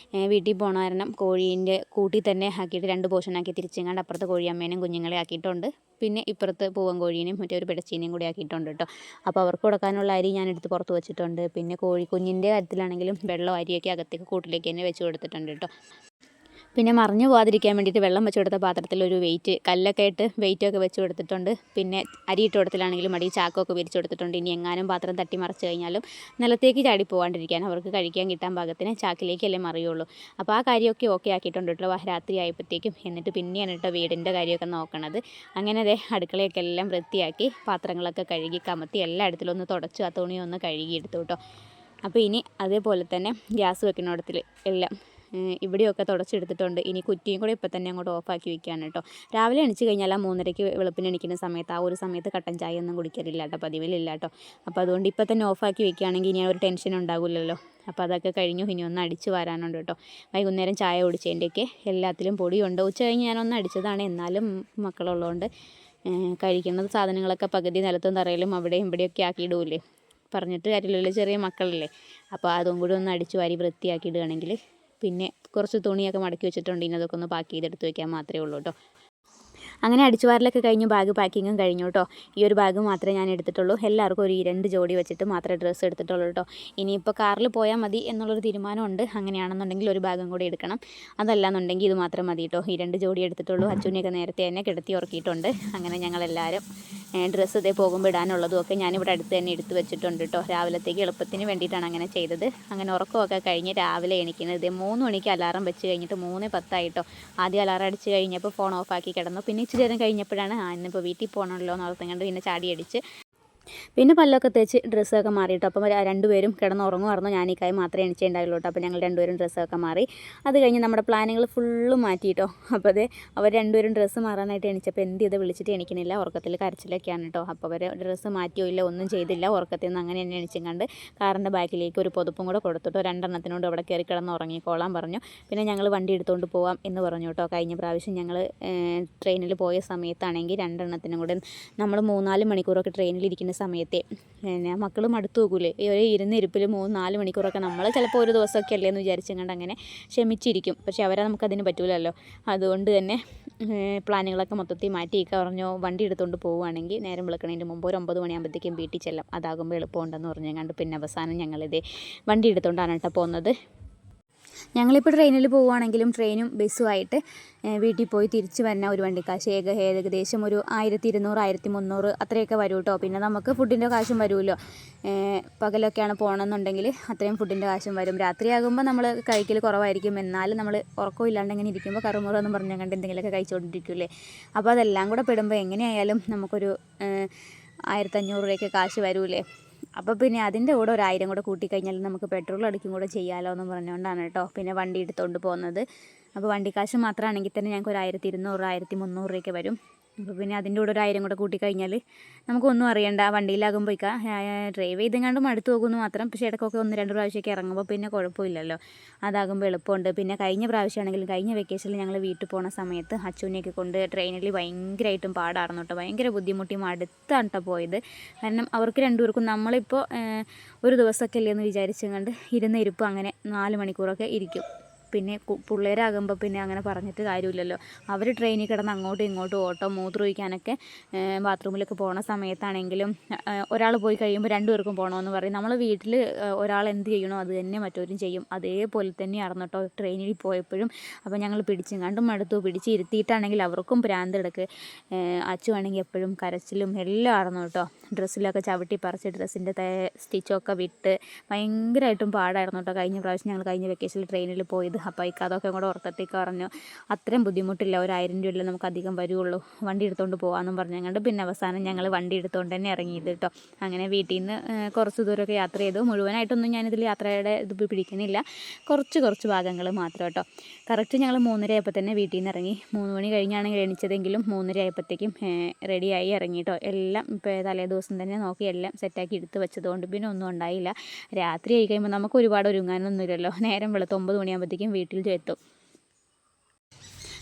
വീട്ടിൽ പോകണ കാരണം കോഴീൻ്റെ കൂട്ടിൽ തന്നെ ആക്കിയിട്ട് 2 പോർഷനാക്കി തിരിച്ചെങ്ങാണ്ട് അപ്പുറത്ത് കോഴിയമ്മേനും കുഞ്ഞുങ്ങളെ ആക്കിയിട്ടുണ്ട്. പിന്നെ ഇപ്പുറത്ത് പൂവൻ കോഴീനെയും മറ്റേ ഒരു പിടച്ചീനെയും കൂടി ആക്കിയിട്ടുണ്ട് കേട്ടോ. അപ്പോൾ അവർക്ക് കൊടുക്കാനുള്ള അരി ഞാനെടുത്ത് പുറത്ത് വെച്ചിട്ടുണ്ട്. പിന്നെ കോഴിക്കുഞ്ഞിൻ്റെ കാര്യത്തിലാണെങ്കിലും വെള്ളം അരിയൊക്കെ അകത്തേക്ക് കൂട്ടിലേക്ക് തന്നെ വെച്ച് കൊടുത്തിട്ടുണ്ട് കേട്ടോ. പിന്നെ മറിഞ്ഞു പോകാതിരിക്കാൻ വേണ്ടിയിട്ട് വെള്ളം വെച്ച് കൊടുത്ത പാത്രത്തിൽ ഒരു കല്ലൊക്കെ ഇട്ട് വെയിറ്റൊക്കെ വെച്ച് കൊടുത്തിട്ടുണ്ട്. പിന്നെ അരിയിട്ട് കൊടുത്തിലാണെങ്കിലും അടി ചാക്കൊക്കെ വിരിച്ച് കൊടുത്തിട്ടുണ്ട്. ഇനി എങ്ങാനും പാത്രം തട്ടി മറിച്ച് കഴിഞ്ഞാലും നിലത്തേക്ക് ചാടി പോകാണ്ടിരിക്കാൻ അവർക്ക് കഴിക്കാൻ കിട്ടാൻ പാകത്തിന് ചാക്കിലേക്കല്ലേ മറിയുള്ളൂ. അപ്പോൾ ആ കാര്യമൊക്കെ ഓക്കെ ആക്കിയിട്ടുണ്ട് കേട്ടോ രാത്രി ആയപ്പോഴത്തേക്കും. എന്നിട്ട് പിന്നെയാണ് കേട്ടോ വീടിൻ്റെ കാര്യമൊക്കെ നോക്കണത്. അങ്ങനെ അതെ അടുക്കളയൊക്കെ എല്ലാം വൃത്തിയാക്കി പാത്രങ്ങളൊക്കെ കഴുകി കമത്തി എല്ലായിടത്തിലും ഒന്ന് തുടച്ചു ആ തുണിയൊന്ന് കഴുകിയെടുത്തു കേട്ടോ. അപ്പോൾ ഇനി അതേപോലെ തന്നെ ഗ്യാസ് വെക്കുന്നിടത്തിൽ എല്ലാം ഇവിടെയൊക്കെ തുടച്ചെടുത്തിട്ടുണ്ട്. ഇനി കുറ്റിയും കൂടെ ഇപ്പം തന്നെ അങ്ങോട്ട് ഓഫാക്കി വെക്കുകയാണ് കേട്ടോ. രാവിലെ എണിച്ച് കഴിഞ്ഞാൽ ആ 3:30 വെളുപ്പിന് എണിക്കുന്ന സമയത്ത് ആ ഒരു സമയത്ത് കട്ടൻ ചായ ഒന്നും കുടിക്കലില്ല കേട്ടോ, പതിവിലില്ല കേട്ടോ. അപ്പോൾ അതുകൊണ്ട് ഇപ്പം തന്നെ ഓഫാക്കി വെക്കുകയാണെങ്കിൽ ഇനി ഒരു ടെൻഷൻ ഉണ്ടാകില്ലല്ലോ. അപ്പോൾ അതൊക്കെ കഴിഞ്ഞു. ഇനി ഒന്ന് അടിച്ച് വാരാനുണ്ട് കേട്ടോ. വൈകുന്നേരം ചായ കുടിച്ചതിൻ്റെയൊക്കെ എല്ലാത്തിലും പൊടിയുണ്ട്. ഉച്ച കഴിഞ്ഞ് ഞാനൊന്ന് അടിച്ചതാണ്. എന്നാലും മക്കളുള്ളതുകൊണ്ട് കഴിക്കുന്ന സാധനങ്ങളൊക്കെ പകുതി നിലത്തും തറയിലും അവിടെയും ഇവിടെയൊക്കെ ആക്കിയിടൂലേ. പറഞ്ഞിട്ട് കാര്യമില്ലല്ലോ, ചെറിയ മക്കളല്ലേ. അപ്പോൾ അതും കൂടി ഒന്ന് അടിച്ച് വാരി വൃത്തിയാക്കി ഇടുകയാണെങ്കിൽ പിന്നെ കുറച്ച് തുണിയൊക്കെ മടക്കി വെച്ചിട്ടുണ്ട്. ഇനി അതൊക്കെ ഒന്ന് പാക്ക് ചെയ്തെടുത്ത് വയ്ക്കാൻ മാത്രമേ ഉള്ളൂ കേട്ടോ. അങ്ങനെ അടിച്ചുവാരലൊക്കെ കഴിഞ്ഞു, ബാഗ് പാക്കിങ്ങും കഴിഞ്ഞു കേട്ടോ. ഈ ഒരു ബാഗ് മാത്രമേ ഞാൻ എടുത്തിട്ടുള്ളൂ. എല്ലാവർക്കും ഒരു 2 ജോഡി വെച്ചിട്ട് മാത്രമേ ഡ്രസ്സ് എടുത്തിട്ടുള്ളൂ കേട്ടോ. ഇനിയിപ്പോൾ കാറിൽ പോയാൽ മതി എന്നുള്ളൊരു തീരുമാനമുണ്ട്. അങ്ങനെയാണെന്നുണ്ടെങ്കിൽ ഒരു ബാഗും കൂടി എടുക്കണം. അതല്ലാന്നുണ്ടെങ്കിൽ ഇത് മാത്രം മതി കേട്ടോ. ഈ 2 ജോഡി എടുത്തിട്ടുള്ളൂ. അച്ഛനെയൊക്കെ നേരത്തെ തന്നെ കിടത്തി ഉറക്കിയിട്ടുണ്ട്. അങ്ങനെ ഞങ്ങളെല്ലാവരും ഡ്രസ്സ് ഇതേ പോകുമ്പോൾ ഇടാനുള്ളതും ഒക്കെ ഞാനിവിടെ അടുത്ത് തന്നെ എടുത്ത് വെച്ചിട്ടുണ്ട് കേട്ടോ. രാവിലത്തേക്ക് എളുപ്പത്തിന് വേണ്ടിയിട്ടാണ് അങ്ങനെ ചെയ്തത്. അങ്ങനെ ഉറക്കമൊക്കെ കഴിഞ്ഞ് രാവിലെ എണീക്കുന്നത് ഇതേ 3 മണിക്ക് അലാറം വെച്ച് കഴിഞ്ഞിട്ട് 3:10 ആയിട്ടോ. ആദ്യം അലാറം അടിച്ച് കഴിഞ്ഞപ്പോൾ ഫോൺ ഓഫാക്കി കിടന്നു. പിന്നെ ഇച്ചിരി നേരം കഴിഞ്ഞപ്പോഴാണ് ഇന്നിപ്പോൾ വീട്ടിൽ പോകണമല്ലോ എന്ന് ഓർത്തുകൊണ്ട് പിന്നെ ചാടി അടിച്ച് പിന്നെ പല്ലൊക്കെ തേച്ച് ഡ്രസ്സൊക്കെ മാറിയിട്ടോ. അപ്പം രണ്ടുപേരും കിടന്നുറങ്ങുമായിരുന്നു. ഞാൻ ഈ കാര്യം മാത്രമേ എണിച്ചുണ്ടായുള്ളൂ കേട്ടോ. അപ്പോൾ ഞങ്ങൾ രണ്ടുപേരും ഡ്രസ്സൊക്കെ മാറി. അത് കഴിഞ്ഞ് നമ്മുടെ പ്ലാനുകൾ ഫുള്ള് മാറ്റിയിട്ടോ. അപ്പോൾ അത് അവർ രണ്ടുപേരും ഡ്രസ്സ് മാറാനായിട്ട് എണിച്ചപ്പോൾ എന്ത് ചെയ്ത് വിളിച്ചിട്ട് എണിക്കണില്ല. ഉറക്കത്തിൽ കരച്ചിലൊക്കെയാണ് കേട്ടോ. അപ്പോൾ അവർ ഡ്രസ്സ് മാറ്റിയോ ഇല്ല, ഒന്നും ചെയ്തില്ല. ഉറക്കത്തിൽ നിന്ന് അങ്ങനെ തന്നെ എണിച്ചും കണ്ട് കാറിൻ്റെ ബാക്കിലേക്ക് ഒരു പുതപ്പും കൂടെ കൊടുത്തിട്ടോ. 2 അവിടെ കയറി കിടന്ന് ഉറങ്ങിക്കോളാൻ പറഞ്ഞു. പിന്നെ ഞങ്ങൾ വണ്ടി എടുത്തുകൊണ്ട് പോവാം എന്ന് പറഞ്ഞു കേട്ടോ. കഴിഞ്ഞ പ്രാവശ്യം ഞങ്ങൾ ട്രെയിനിൽ പോയ സമയത്താണെങ്കിൽ 2 കൂടെ നമ്മൾ 3-4 മണിക്കൂറൊക്കെ ട്രെയിനിലിരിക്കുന്ന സമയത്തെ പിന്നെ മക്കൾ മടുത്തു നോക്കൂലേ. ഒരു ഇരുന്നിരിപ്പിൽ 3-4 മണിക്കൂറൊക്കെ നമ്മൾ ചിലപ്പോൾ ഒരു ദിവസമൊക്കെ അല്ലേ എന്ന് വിചാരിച്ചങ്ങണ്ട് അങ്ങനെ ക്ഷമിച്ചിരിക്കും. പക്ഷേ അവരെ നമുക്കതിന് പറ്റൂലല്ലോ. അതുകൊണ്ട് തന്നെ പ്ലാനുകളൊക്കെ മൊത്തത്തിൽ മാറ്റിയൊക്കെ പറഞ്ഞു. വണ്ടി എടുത്തുകൊണ്ട് പോവുകയാണെങ്കിൽ നേരം വിളിക്കണതിൻ്റെ മുമ്പ് ഒരു 9 മണിയാകുമ്പോഴത്തേക്കും വീട്ടിൽ ചെല്ലാം. അതാകുമ്പോൾ എളുപ്പമുണ്ടെന്ന് പറഞ്ഞങ്ങാണ്ട് പിന്നെ അവസാനം ഞങ്ങളിതേ വണ്ടി എടുത്തുകൊണ്ടാണ് കേട്ടോ പോകുന്നത്. ഞങ്ങളിപ്പോൾ ട്രെയിനിൽ പോവുകയാണെങ്കിലും ട്രെയിനും ബസ്സുമായിട്ട് വീട്ടിൽ പോയി തിരിച്ച് വരുന്ന ഒരു വണ്ടിക്കാശ് ഏകദേശം ഒരു 1200-1300 അത്രയൊക്കെ വരും കേട്ടോ. പിന്നെ നമുക്ക് ഫുഡിൻ്റെ കാശും വരുമല്ലോ. പകലൊക്കെയാണ് പോകണമെന്നുണ്ടെങ്കിൽ അത്രയും ഫുഡിൻ്റെ കാശും വരും. രാത്രിയാകുമ്പോൾ നമ്മൾ കഴിക്കൽ കുറവായിരിക്കും. എന്നാലും നമ്മൾ ഉറക്കം ഇല്ലാണ്ട് ഇങ്ങനെ ഇരിക്കുമ്പോൾ കറുമുറ എന്ന് പറഞ്ഞാൽ കണ്ട് എന്തെങ്കിലുമൊക്കെ കഴിച്ചുകൊണ്ടിരിക്കില്ലേ. അപ്പോൾ അതെല്ലാം കൂടെ പെടുമ്പോൾ എങ്ങനെയായാലും നമുക്കൊരു 1500 രൂപയൊക്കെ കാശ് വരൂലേ. അപ്പോൾ പിന്നെ അതിൻ്റെ കൂടെ ഒരു 1000 കൂടെ കൂട്ടിക്കഴിഞ്ഞാൽ നമുക്ക് പെട്രോൾ അടിക്കും കൂടെ ചെയ്യാമല്ലോ എന്ന് പറഞ്ഞുകൊണ്ടാണ് കേട്ടോ പിന്നെ വണ്ടി എടുത്തുകൊണ്ട് പോകുന്നത്. അപ്പോൾ വണ്ടിക്കാശ് മാത്രമാണെങ്കിൽ തന്നെ ഞങ്ങൾക്ക് ഒരു 1200-1300 രൂപയൊക്കെ വരും. അപ്പോൾ പിന്നെ അതിൻ്റെ കൂടെ ഒരു 1000 കൂടെ കൂട്ടിക്കഴിഞ്ഞാൽ നമുക്കൊന്നും അറിയണ്ട. വണ്ടിയിലാകുമ്പോൾ ഡ്രൈവ് ചെയ്തെങ്ങാണ്ട് മടുത്ത് പോകുന്നു മാത്രം. പക്ഷേ ഇടയ്ക്കൊക്കെ 1-2 പ്രാവശ്യമൊക്കെ ഇറങ്ങുമ്പോൾ പിന്നെ കുഴപ്പമില്ലല്ലോ. അതാകുമ്പോൾ എളുപ്പമുണ്ട്. പിന്നെ കഴിഞ്ഞ പ്രാവശ്യമാണെങ്കിലും കഴിഞ്ഞ വെക്കേഷനിൽ ഞങ്ങൾ വീട്ടിൽ പോകുന്ന സമയത്ത് അച്ഛനെയൊക്കെ കൊണ്ട് ട്രെയിനിൽ ഭയങ്കരമായിട്ടും പാടായിരുന്നു കേട്ടോ. ഭയങ്കര ബുദ്ധിമുട്ടി മടുത്താണ് കേട്ടോ പോയത്. കാരണം അവർക്ക് രണ്ടുപേർക്കും നമ്മളിപ്പോൾ ഒരു ദിവസമൊക്കെ അല്ലേ എന്ന് വിചാരിച്ചങ്ങാണ്ട് ഇരുപ്പ് അങ്ങനെ 4 മണിക്കൂറൊക്കെ ഇരിക്കും. പിന്നെ പിള്ളേരാകുമ്പോൾ പിന്നെ അങ്ങനെ പറഞ്ഞിട്ട് കാര്യമില്ലല്ലോ. അവർ ട്രെയിനിൽ കിടന്ന് അങ്ങോട്ടും ഇങ്ങോട്ടും ഓട്ടോ മൂത്രമൊഴിക്കാനൊക്കെ ബാത്റൂമിലൊക്കെ പോണ സമയത്താണെങ്കിലും ഒരാൾ പോയി കഴിയുമ്പോൾ 2 പേർക്കും പോകണമെന്ന് പറയും. നമ്മൾ വീട്ടിൽ ഒരാൾ എന്ത് ചെയ്യണോ അത് തന്നെ മറ്റവരും ചെയ്യും. അതേപോലെ തന്നെയായിരുന്നു കേട്ടോ ട്രെയിനിൽ പോയപ്പോഴും. അപ്പോൾ ഞങ്ങൾ പിടിച്ചും കണ്ടും മടുത്തു. പിടിച്ച് ഇരുത്തിയിട്ടാണെങ്കിൽ അവർക്കും ഭ്രാന്ത് എടുക്ക്. അച്ചുവാണെങ്കിൽ എപ്പോഴും കരച്ചിലും എല്ലാം ആയിരുന്നു കേട്ടോ. ഡ്രസ്സിലൊക്കെ ചവിട്ടി പറിച്ച് ഡ്രസ്സിൻ്റെ സ്റ്റിച്ചൊക്കെ വിട്ട് ഭയങ്കരമായിട്ടും പാടായിരുന്നു കേട്ടോ കഴിഞ്ഞ പ്രാവശ്യം ഞങ്ങൾ കഴിഞ്ഞ വെക്കേഷനിൽ ട്രെയിനിൽ പോയത്. അപ്പോൾ അതൊക്കെ കൂടെ ഉറക്കത്തേക്ക് പറഞ്ഞു അത്രയും ബുദ്ധിമുട്ടില്ല, ഒരു 1000 രൂപയല്ലേ നമുക്ക് അധികം വരുള്ളൂ, വണ്ടി എടുത്തുകൊണ്ട് പോകാമെന്നും പറഞ്ഞുകൊണ്ട് പിന്നെ അവസാനം ഞങ്ങൾ വണ്ടി എടുത്തുകൊണ്ട് തന്നെ ഇറങ്ങിയത് കേട്ടോ. അങ്ങനെ വീട്ടിൽ നിന്ന് കുറച്ച് ദൂരമൊക്കെ യാത്ര ചെയ്തു. മുഴുവനായിട്ടൊന്നും ഞാനിതിൽ യാത്രയുടെ ഇത് പിടിക്കുന്നില്ല, കുറച്ച് ഭാഗങ്ങൾ മാത്രം കേട്ടോ. കറക്റ്റ് ഞങ്ങൾ 3:30 ആയപ്പോൾ തന്നെ വീട്ടിൽ നിന്ന് ഇറങ്ങി. 3 മണി കഴിഞ്ഞാണെങ്കിൽ എണീച്ചതെങ്കിലും 3:30 ആയപ്പോഴത്തേക്കും റെഡിയായി ഇറങ്ങി കേട്ടോ. എല്ലാം ഇപ്പോൾ തലേ ദിവസം തന്നെ നോക്കി എല്ലാം സെറ്റാക്കി എടുത്ത് വെച്ചതുകൊണ്ട് പിന്നെ ഒന്നും ഉണ്ടായില്ല. രാത്രി ആയി കഴിയുമ്പോൾ നമുക്ക് ഒരുപാട് ഒരുങ്ങാനൊന്നുമില്ലല്ലോ. നേരം വെളുത്ത് 9 മണിയാകുമ്പോഴത്തേക്കും വീട്ടിൽ എത്തും.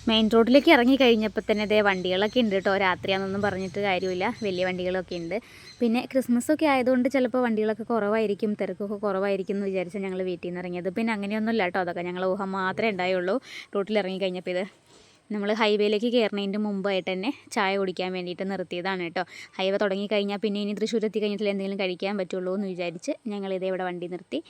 മെയിൻ റോഡിലേക്ക് ഇറങ്ങി കഴിഞ്ഞപ്പോൾ തന്നെ ഇതേ വണ്ടികളൊക്കെ ഉണ്ട് കേട്ടോ. രാത്രിയാണെന്നൊന്നും പറഞ്ഞിട്ട് കാര്യമില്ല, വലിയ വണ്ടികളൊക്കെ ഉണ്ട്. പിന്നെ ക്രിസ്മസൊക്കെ ആയതുകൊണ്ട് ചിലപ്പോൾ വണ്ടികളൊക്കെ കുറവായിരിക്കും, തിരക്കൊക്കെ കുറവായിരിക്കും എന്ന് വിചാരിച്ചാൽ ഞങ്ങൾ വീട്ടിൽ നിന്ന് ഇറങ്ങിയത്. പിന്നെ അങ്ങനെയൊന്നുമില്ല കേട്ടോ. അതൊക്കെ ഞങ്ങൾ ഊഹം മാത്രമേ ഉണ്ടായുള്ളൂ. റോട്ടിൽ ഇറങ്ങി കഴിഞ്ഞപ്പോൾ ഇത് നമ്മൾ ഹൈവേയിലേക്ക് കയറുന്നതിൻ്റെ മുമ്പായിട്ട് തന്നെ ചായ കുടിക്കാൻ വേണ്ടിയിട്ട് നിർത്തിയതാണ് കേട്ടോ. ഹൈവേ തുടങ്ങി കഴിഞ്ഞാൽ പിന്നെ ഇനി തൃശ്ശൂർ എത്തി കഴിഞ്ഞിട്ട് എന്തെങ്കിലും കഴിക്കാൻ പറ്റുള്ളൂ എന്ന് വിചാരിച്ച് ഞങ്ങളിതേ ഇവിടെ വണ്ടി നിർത്തി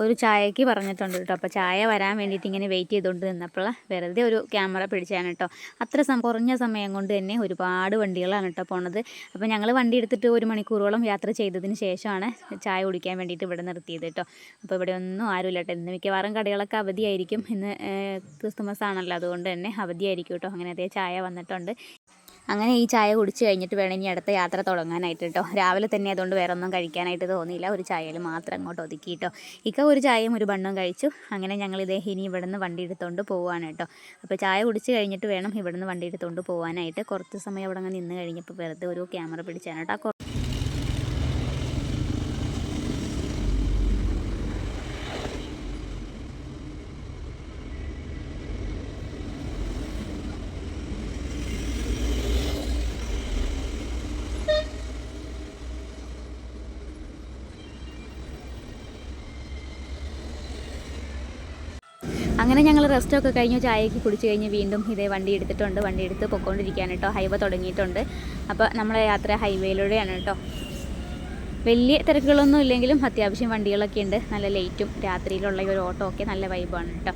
ഒരു ചായക്ക് പറഞ്ഞിട്ടുണ്ട് കേട്ടോ. അപ്പോൾ ചായ വരാൻ വേണ്ടിയിട്ട് ഇങ്ങനെ വെയിറ്റ് ചെയ്തുകൊണ്ട് നിന്നപ്പോൾ വെറുതെ ഒരു ക്യാമറ പിടിച്ചാണ് കേട്ടോ. അത്ര കുറഞ്ഞ സമയം കൊണ്ട് തന്നെ ഒരുപാട് വണ്ടികളാണ് കേട്ടോ പോണത്. അപ്പോൾ ഞങ്ങൾ വണ്ടി എടുത്തിട്ട് 1 മണിക്കൂറോളം യാത്ര ചെയ്തതിന് ശേഷമാണ് ചായ കുടിക്കാൻ വേണ്ടിയിട്ട് ഇവിടെ നിർത്തിയത് കേട്ടോ. അപ്പോൾ ഇവിടെ ഒന്നും ആരുമില്ല കേട്ടോ. ഇന്ന് മിക്കവാറും കടകളൊക്കെ അവധിയായിരിക്കും. ഇന്ന് ക്രിസ്മസ് ആണല്ലോ, അതുകൊണ്ട് തന്നെ അവധിയായിരിക്കും കേട്ടോ. അങ്ങനെ അതേ ചായ വന്നിട്ടുണ്ട്. അങ്ങനെ ഈ ചായ കുടിച്ച് കഴിഞ്ഞിട്ട് വേണം ഇനി അടുത്ത യാത്ര തുടങ്ങാനായിട്ട് കേട്ടോ. രാവിലെ തന്നെ അതുകൊണ്ട് വേറെ ഒന്നും കഴിക്കാനായിട്ട് തോന്നിയില്ല. ഒരു ചായയിൽ മാത്രം അങ്ങോട്ട് ഒതുക്കി കേട്ടോ. ഇക്ക ഒരു ചായയും ഒരു ബണ്ണും കഴിച്ചു. അങ്ങനെ ഞങ്ങളിതേ ഇനി ഇവിടുന്ന് വണ്ടി എടുത്തുകൊണ്ട് പോവാണ് കേട്ടോ. അപ്പോൾ ചായ കുടിച്ച് കഴിഞ്ഞിട്ട് വേണം ഇവിടുന്ന് വണ്ടി എടുത്തുകൊണ്ട് പോകാനായിട്ട്. കുറച്ച് സമയം അവിടെ അങ്ങ് നിന്ന് കഴിഞ്ഞപ്പോൾ വെറുതെ ഒരു ക്യാമറ പിടിച്ചാണ് കേട്ടോ. അങ്ങനെ ഞങ്ങൾ റെസ്റ്റൊക്കെ കഴിഞ്ഞു, ചായയൊക്കെ കുടിച്ച് കഴിഞ്ഞ് വീണ്ടും ഇതേ വണ്ടി എടുത്തിട്ടുണ്ട്. വണ്ടി എടുത്ത് പൊയ്ക്കൊണ്ടിരിക്കുകയാണ് കേട്ടോ. ഹൈവേ തുടങ്ങിയിട്ടുണ്ട്. അപ്പോൾ നമ്മളെ യാത്ര ഹൈവേയിലൂടെയാണ് കേട്ടോ. വലിയ തിരക്കുകളൊന്നും ഇല്ലെങ്കിലും അത്യാവശ്യം വണ്ടികളൊക്കെ ഉണ്ട്. നല്ല ലൈറ്റും രാത്രിയിലുള്ള ഒരു ഓട്ടോ ഒക്കെ നല്ല വൈബാണ് കേട്ടോ.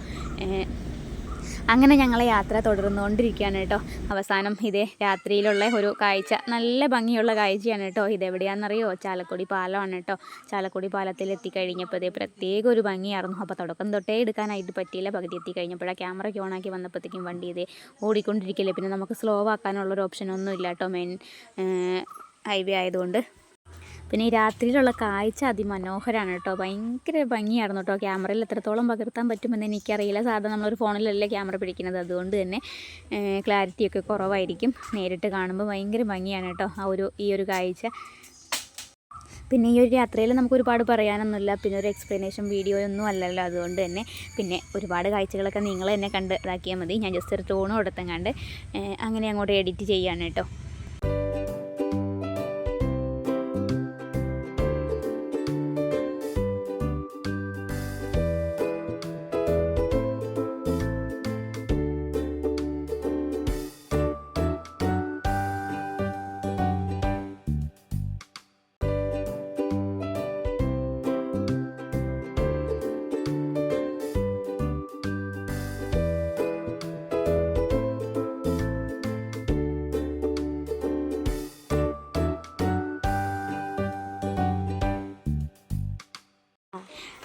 അങ്ങനെ ഞങ്ങളെ യാത്ര തുടർന്നുകൊണ്ടിരിക്കുകയാണ് കേട്ടോ. അവസാനം ഇതേ രാത്രിയിലുള്ള ഒരു കാഴ്ച, നല്ല ഭംഗിയുള്ള കാഴ്ചയാണ് കേട്ടോ. ഇതെവിടെയാണെന്നറിയോ? ചാലക്കുടി പാലമാണ് കേട്ടോ. ചാലക്കുടി പാലത്തിൽ എത്തിക്കഴിഞ്ഞപ്പോൾ ഇതേ പ്രത്യേക ഒരു ഭംഗിയായിരുന്നു. അപ്പോൾ തുടക്കം തൊട്ടേ എടുക്കാനായിട്ട് പറ്റിയില്ല. പകുതി എത്തിക്കഴിഞ്ഞപ്പോഴാണ് ക്യാമറയ്ക്ക് ഓണാക്കി വന്നപ്പോഴത്തേക്കും വണ്ടി ഇതേ ഓടിക്കൊണ്ടിരിക്കില്ലേ. പിന്നെ നമുക്ക് സ്ലോ ആക്കാനുള്ളൊരു ഓപ്ഷനൊന്നും ഇല്ല കേട്ടോ, മെയിൻ ഹൈവേ ആയതുകൊണ്ട്. പിന്നെ ഈ രാത്രിയിലുള്ള കാഴ്ച അതിമനോഹരമാണ് കേട്ടോ. ഭയങ്കര ഭംഗിയായിരുന്നു കേട്ടോ. ക്യാമറയിൽ എത്രത്തോളം പകർത്താൻ പറ്റുമെന്ന് എനിക്കറിയില്ല. സാധാരണ നമ്മളൊരു ഫോണിലല്ലേ ക്യാമറ പിടിക്കുന്നത്, അതുകൊണ്ട് തന്നെ ക്ലാരിറ്റിയൊക്കെ കുറവായിരിക്കും. നേരിട്ട് കാണുമ്പോൾ ഭയങ്കര ഭംഗിയാണ് കേട്ടോ ഈ ഒരു കാഴ്ച. പിന്നെ ഈ ഒരു യാത്രയിൽ നമുക്ക് ഒരുപാട് പറയാനൊന്നുമില്ല. പിന്നെ ഒരു എക്സ്പ്ലനേഷൻ വീഡിയോ ഒന്നും അല്ലല്ലോ, അതുകൊണ്ട് തന്നെ പിന്നെ ഒരുപാട് കാഴ്ചകളൊക്കെ നിങ്ങൾ തന്നെ കണ്ട് ഇതാക്കിയാൽ മതി. ഞാൻ ജസ്റ്റ് ഒരു ടോണും എടുത്തങ്ങാണ്ട് അങ്ങനെ അങ്ങോട്ട് എഡിറ്റ് ചെയ്യാണ് കേട്ടോ.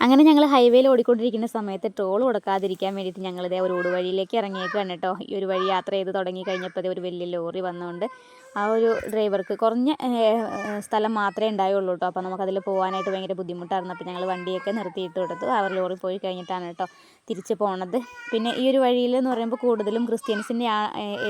അങ്ങനെ ഞങ്ങൾ ഹൈവേയിൽ ഓടിക്കൊണ്ടിരിക്കുന്ന സമയത്ത് ടോൾ കൊടുക്കാതിരിക്കാൻ വേണ്ടിയിട്ട് ഞങ്ങളിതേ ഒരു ഊടുവഴിയിലേക്ക് ഇറങ്ങിയേക്കാണ് കേട്ടോ. ഈ ഒരു വഴി യാത്ര ചെയ്ത് തുടങ്ങി കഴിഞ്ഞപ്പോൾ ഒരു വലിയ ലോറി വന്നുകൊണ്ട് ആ ഒരു ഡ്രൈവർക്ക് കുറഞ്ഞ സ്ഥലം മാത്രമേ ഉണ്ടായുള്ളൂ കേട്ടോ. അപ്പോൾ നമുക്കതിൽ പോകാനായിട്ട് ഭയങ്കര ബുദ്ധിമുട്ടായിരുന്നു. അപ്പോൾ ഞങ്ങൾ വണ്ടിയൊക്കെ നിർത്തിയിട്ട് കൊടുത്തു. അവർ ലോറി പോയി കഴിഞ്ഞിട്ടാണ് കേട്ടോ തിരിച്ച് പോണത്. പിന്നെ ഈ ഒരു വഴിയിൽ എന്ന് പറയുമ്പോൾ കൂടുതലും ക്രിസ്ത്യൻസിൻ്റെ